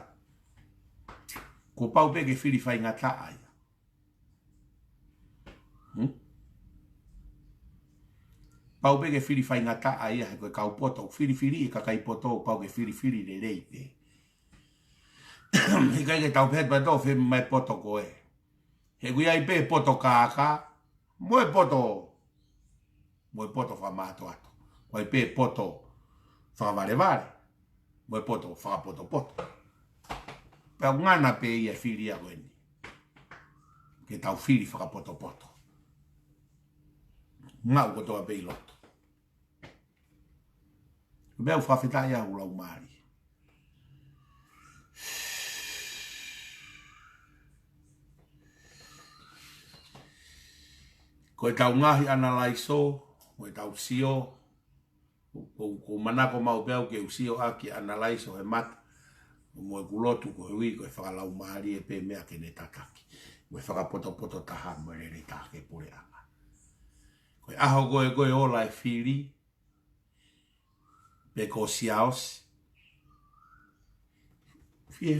Ko pau pe ke whiri whai ngata ai. Pau pe ke whiri whai ngata ai he koe kau poto. Whiri e kakai poto pau ke whiri re rei pe. He kai ke tau pet pa to whi mai poto koe. He kui ai pe poto kāka. Moe poto whamato ato. Koe pe poto whavarevare. Moe poto whakapoto. Pea ngana pe ia whiri a koe ni. Ke tau whiri whakapoto. Ngau kotoa pe i loto. Bea u whawheta ia u lau maari. Ko e tau ngahi ana laiso, ko e tau sio, ko manako mau bea ke usio aki ana laiso he mata. Mo e kulotu ko hui ko e whakalau maari e pe mea ke ne tataki. Mo e whakapoto taha mo e re take pure anga. Ko e aho koe ola e whiri, pe ko siaos, fia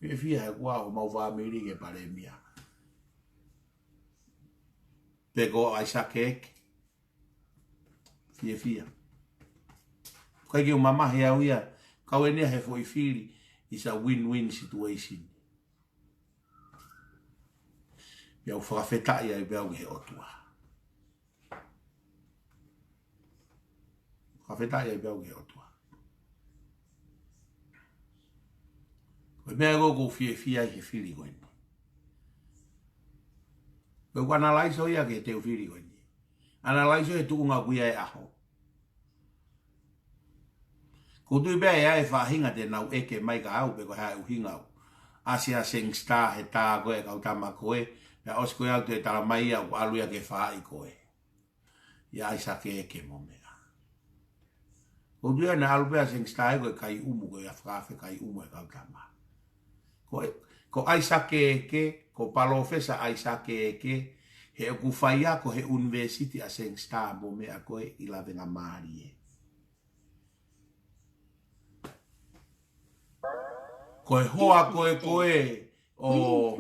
he kua o mau whamiri ke pare mia. Pe ko aisa keke, fia. Koe ki o mamahi au ia, kau e nea he foi whiri, is a win-win situation. Pia u whakawhetai ai bea he otua. Whakawhetai ai bea he otua. Koe mea go fia he whiri koe ni. Koe ku analaiso ia ke te whiri koe ni. Analaiso e tukunga kuia e aho. Ko tui bea ea e whahinga te nau eke mai ka au pe ko hae uhinga au. Asia sing star he tā koe kau tama koe. Pea os koe au te tala mai au aluia ke whaai koe. Ia aisa ke eke mo mea. Ko tui ana alu bea sing star e koe kai umu koe a whakawhe kai umu e kau tama. Ko aisa ke eke, ko palofesa aisa ke eke, he ku whaia ko he university a sing star mo mea koe i la venga maari e. Koe hoa koe o...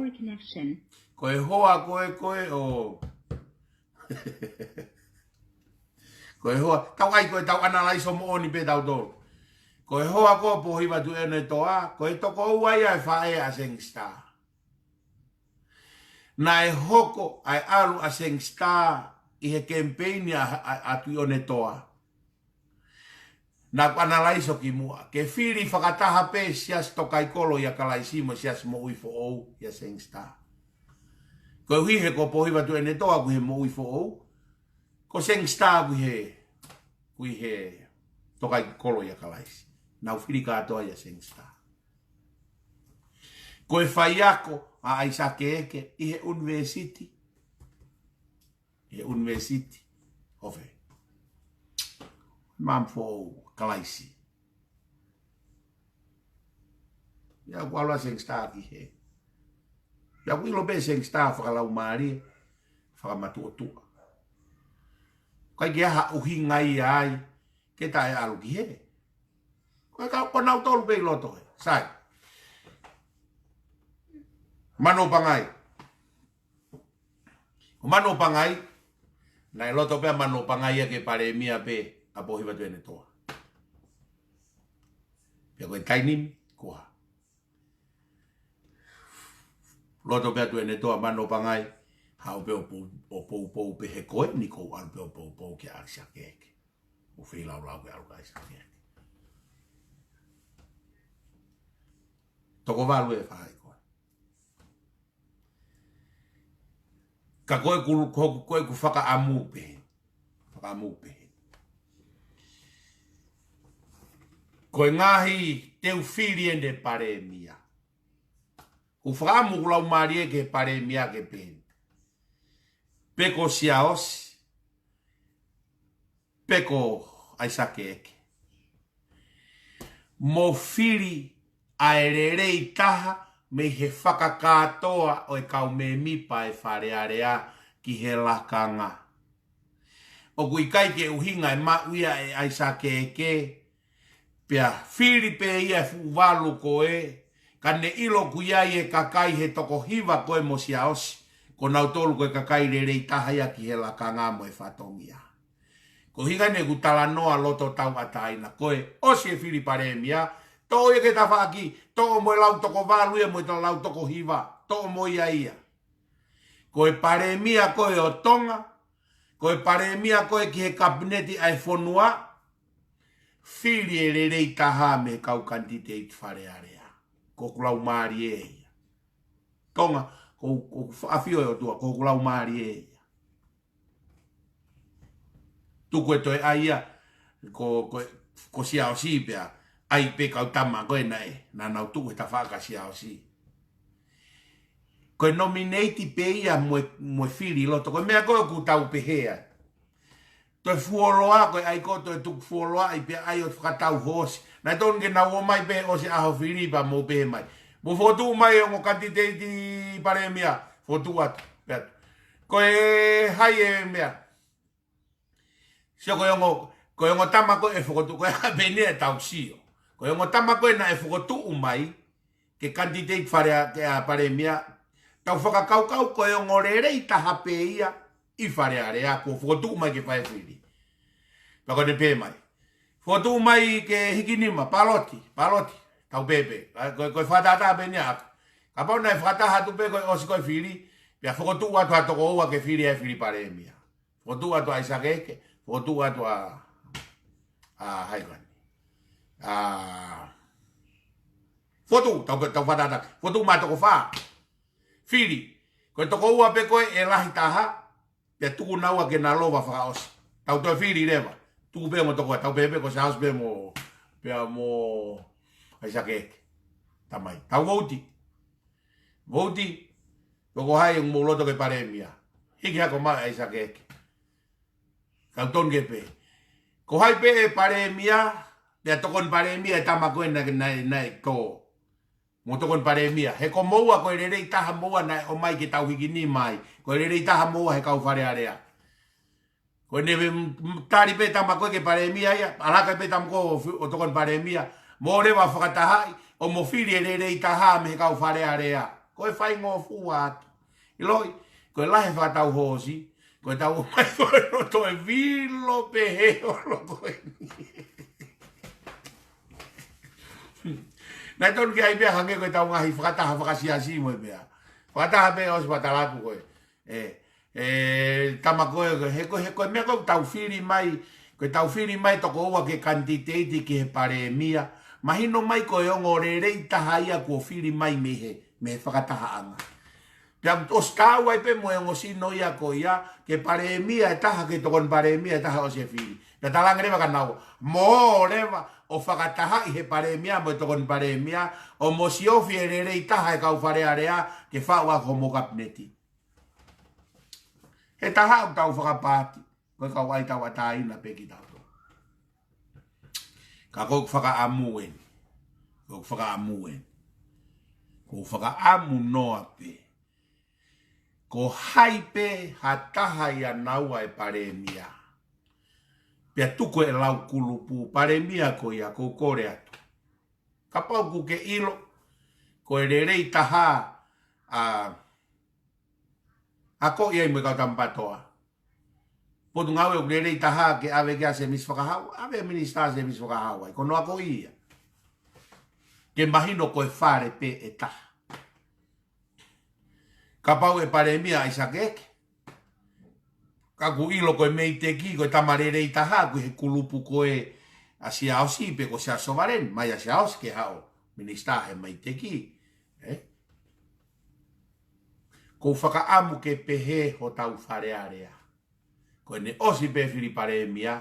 Koe hoa koe o... Koe hoa... Tau ai koe tau analaiso mo oni pe tau tolu. Koe hoa koe po hiwa tu ene toa. Koe toko uai ai whae a sing star. Na e hoko ai alu a sing star i he campaign a tu one toa. Na analaiso ki mua. Ke whiri whakataha pe sias tokai kolo ia kalaisimo sias mo uifo ou ia sing star. Ko hui he ko pohiwa tu ene toa ku he mo uifo ou. Ko sing star ku he tokai kolo ia kalaisi. Na whiri katoa ia sing star. Ko e whaiako a aisa ke eke i he university. He university. Ove. Mamfo kalaisi. Ia kualua sing star ki he. Ia kuilo be sing star whakalau maari. Whakamatu o tua. Kai ki aha uhi ngai ai. Ke tae alu ki he. Kai ka konau tolu be loto he. Sai. Mano pangai. Mano pangai. Nai loto pe mano pangai ke pare mia pe. Apo hiwa tu ene toa. Pia koe tainim, koha. Loto pia tu ene toa mano pangai. Hau pe o pou pe he koe, ni kou alu pe o pou ke aksia keke. O whi lau ke alu ka aksia keke. Toko walu e whai koe. Ka koe ku whaka amu pe. Whaka amu pe. Koe ngahi teu whiri ende pare mia. Ku whakamu kulau maari e ke pare mia ke pen. Peko siaos. Peko aisake eke. Mo whiri aererei taha me he whakakatoa o e kau me mipa e wharearea ki he lakanga. O kui kai ke uhinga e mauia e aisake eke. Pea whiri pe ia fuwalu koe, ka ne ilo kuiai e kakai he toko hiwa koe mo siaosi, ko nau tolu koe kakai re rei tahaya ki he laka ngā mo e whatongia. Ko hinga ne kutala noa loto tau ataina koe, osi e whiri pare mia, to e ke tawhaki, to mo e lau toko walu e mo e tala lau toko hiwa, to mo ia ia. Koe pare mia koe o tonga, koe pare mia koe ki he kabineti ai whonua, whiri e re rei taha me kau kantite i whare area. Ko kulau maari e ia. Tonga, ko awhio e o tua, ko kulau maari e ia. Tuku e toi aia, ko ko sia o si pea ai pe kau tama koe nai na nau tu ta whaka sia o si koe nominate pe ia mo fili loto koe mea koe ku tau pehea toi fuoloa koe ai koto e tuk fuoloa i pe ai o whakatau hosi na ton ke na o mai pe o se aho Filipa mo pe mai mo fotu mai o mo kantiteti pare mea fotu atu koe hai e mea sio koe ngo tama koe e fotu koe bene e tau sio koe ngo tama koe na e fotu mai ke kantiteti pare mea tau whakakau koe ngo rere i taha pe ia i whare area ko fotu mai ke whae whiri pako ne pe mai fotu mai ke hikinima paloti tau pepe koe whatata pe nia ka pau na e whataha tu pe koe osi koe whiri pia fotu atu atoko ua ke whiri e whiri pare mea fotu atu a isakeke fotu atu a haikani fotu tau whatata fotu ma toko wha whiri koe toko ua pe koe e lahi taha pia tuku naua ke na lova whakaosi tau toi whiri rewa tuku pe mo toko tau pepe ko se house pe mo pia mo aisakeke tamai tau vouti toko hai mo loto ke paremia hiki hako mai aisakeke kau ton ke pe ko hai pe e paremia pia tokon paremia e tama koe na ko mo tokon paremia he ko moua ko rere itaha moua na o mai ke tau hiki ni mai ko rere itaha moua he kau whare area ko ne tari pe tama koe ke paremia ia alaka pe tam ko o tokon paremia mo rewa whakatahai o mo whiri rere itaha me he kau whare area ko e whai ngō fuat iloi ko e lahe whakatau hosi ko e tau mai koe no to e vilo pe he olo koe na ton ki ai bea hange koe tau ngahi whakataha whakasiasi mo e bea whakataha pe os watalapu koe tama koe he koe mea koe tau whiri mai koe tau whiri mai toko ua ke kantiteiti ki he pare mia mahino mai koe ongo rerei taha ia kua whiri mai me whakataha anga pia os tau ai pe mo ongo sino ia ko ia ke pare mia e taha ke tokon pare mia e taha o se whiri na talang rewa kanau mo rewa o whakataha i he paremia mo tokon paremia o mo si ofi e rerei taha e kau whare area ke whaua ko mo kapneti. He taha o tau whakapati koe kau ai tau atai na peki tau. Ka kou whakaamuen. Kou whakaamuen. Kou whakaamu noa pe. Ko haipe hataha ia naua e paremia. Pia tuko e lau kulupu paremia ko ia ko kore atu. Ka pau ku ke ilo ko e rerei taha a ko ia i mo kau tampatoa. Potu ngau e rerei taha ke ave kia se miswakahau, ave minister se miswakahau ai, kono ako ia. Ke mahino ko e whare pe e taha. Ka pau e paremia ai sakeke. Ka ku ilo koe mei te ki, koe tamarere i taha, koe he kulupu koe a si ao si, pe ko si a sovaren, mai a si ao si ke hao, minister he mei te ki. Ko whakaamu ke pehe ho tau whare area. Koe ne osi pe whiri paremia,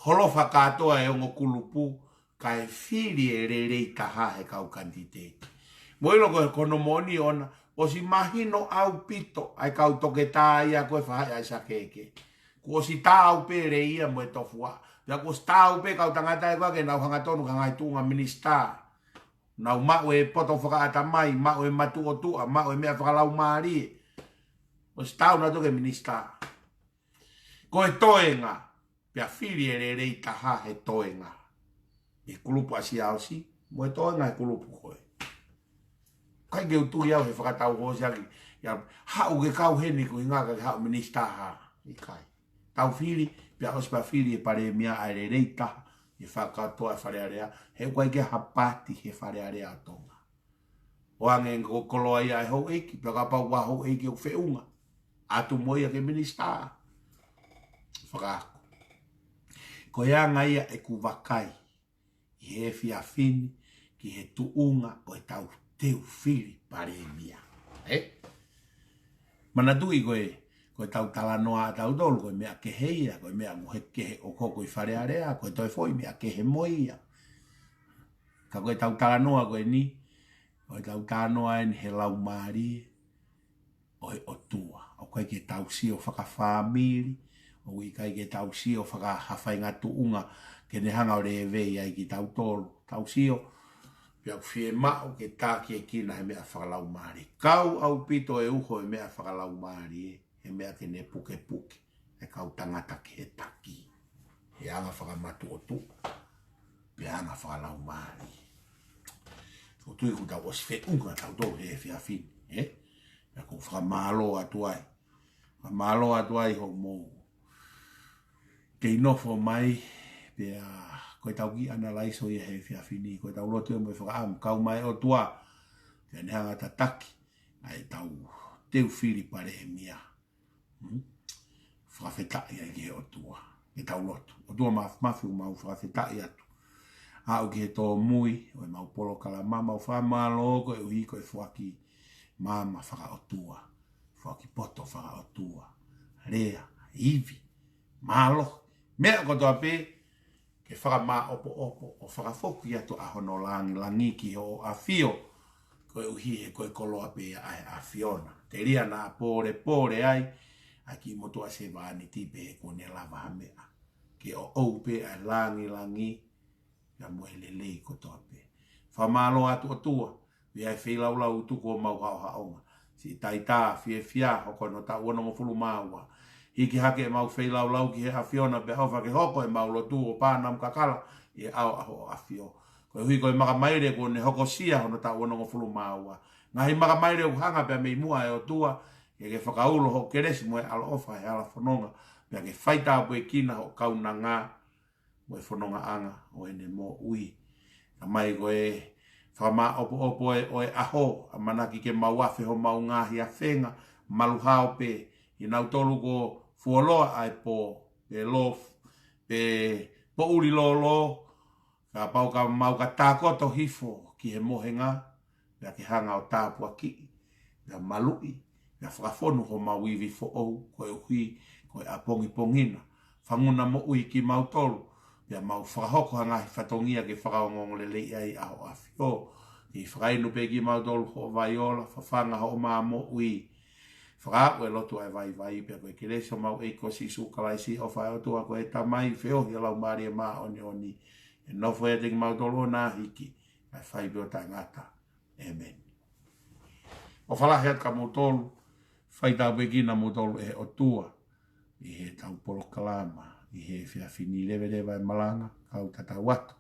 holo whakatoa e ongo kulupu, ka e whiri e rere i taha he kau kantiteti. Moilo koe kono moni ona, o si mahino au pito ai kau toke ia koe whahai ai sakeke. Ko si tau pe re ia mo e tofua. Ia ko si tau pe kau tangata e wake nau hangatonu hangai tunga minister. Nau mau e poto whakaata mai, mau e matu o tua, mau e mea whakalau maari. O si tau na toke minister. Ko e toenga, pia whiri e re rei taha he toenga. E kulupu asi au si, mo e toenga e kulupu koe. Kai ke utu iau he whakatau hosaki. Hau ke kau heni ko inga ka hau minister ha. I kai. Tau whiri, pia ospa whiri e pare mea a re rei taha. E whakatoa e whare area. He koe ke hapati he whare area atonga. O ange ko koloa ia e hou eiki. Pia ka pau wa hou eiki o whiunga. Atu moia ke minister. Whakako. Ko anga ia e ku wakai. I he whiawhini ki he tuunga o e tau teu whiri paremia. Mana tui koe, Koe tau tala noa tau tolu, koe mea keheia, koe mea muhe kehe o koko i whare area, koe toi foi mea kehe moia. Ka koe tau tala noa koe ni, koe tau tala noa en he lau maari, oe o tua. O koe ke tau si o whakawhamiri, o i kai ke tau si o whakahawhai ngā tuunga, ke ne hanga o revei ai ki tau tolu. Tau si o, pia whie mao ke tā ki e kina he mea whakalau maari. Kau au pito e uho he mea whakalau maari he mea ke ne puke puke. E kau tangata ki he taki. He anga whakamatu o tu. Pe anga whakalau maari. O tui ku tau os whe unga tau tolu he whia fini. E ko whakamalo atu ai. Whakamalo atu ai ho mou. Ke inofo mai pe koe tau ki ana laiso i he whia fini. Koe tau lotu e mo e whakaam. Kau mai o tua. Ke ne hanga ta taki. Ai tau teu whiri pare e mia. Whakawhetai ai ki he o tua. Ke tau lotu. O tua mafiu mau whakawhetai atu. Au ki he tō mui. O e mau polo kalama. Mau whamalo ko e uhi ko e whaki. Mama whaka o tua. Whaki poto whaka o tua. Rea. Iwi. Malo. Mea ko toa pe. Ke whaka mā opo opo. O whaka whoki atu a hono langi ki o a fio. Ko e uhi he koe koloa pe a fiona. Te ria nā pore ai. A ki motua se vāni tipe e kone lava hamea. Ke o ou pe a langi. Ya moe lelei ko toa pe. Whamalo atu o tua. Ia e whilau tuku o mau hao haonga. Si taita, fia, hoko no ta uono mo fulu maua. Hiki hake e mau whilau ki he awhiona pe hauwha ke hoko e mau lotu o pānam kakala. I au aho awhio. Koe hui koe maka maire ko ne hoko sia hono ta uono mo fulu maua. Ngahi maka maire o hanga pe mei mua e o tua. E ke whakaulo ho keresi mo e alo ofa e ala whanonga. Pea ke whaita apu e kina ho kauna ngā. Mo e whanonga anga o ene mo ui. Ka mai koe whama opo e aho, a manaki ke mauafe ho mau ngahi a whenga, maluhao pe, i nau tolu ko fuoloa ai po, pe lof, pe po uri lo, ka pau ka mau ka tākoto hifo ki he mohenga, pia ke hanga o tāpua ki, pia malui, pia whakafonu ho mau iwi fo ou, koe uhi, koe a pongi pongina, whanguna mo ui ki mau tolu, pia mau whakahoko hangahi whatongia ke whakaongongo le lei ai aho a whio. I whakainu pe ki mau tolu ho vaiola, whawhanga ho maa mo ui. Whakaako e lotu ai vai pia koe ki leso mau eiko si sukalaisi o whai o tua koe tamai whio hi lau maari e maa oni. E nofo e teki mau tolu o nā hiki. Ai whai pio tai ngata. Amen. O whalahe at ka mau tolu, whai tau pe ki na mau tolu e o tua. I he tau polo kalama. I he whiawhini lewe e malanga, kau tatau watu.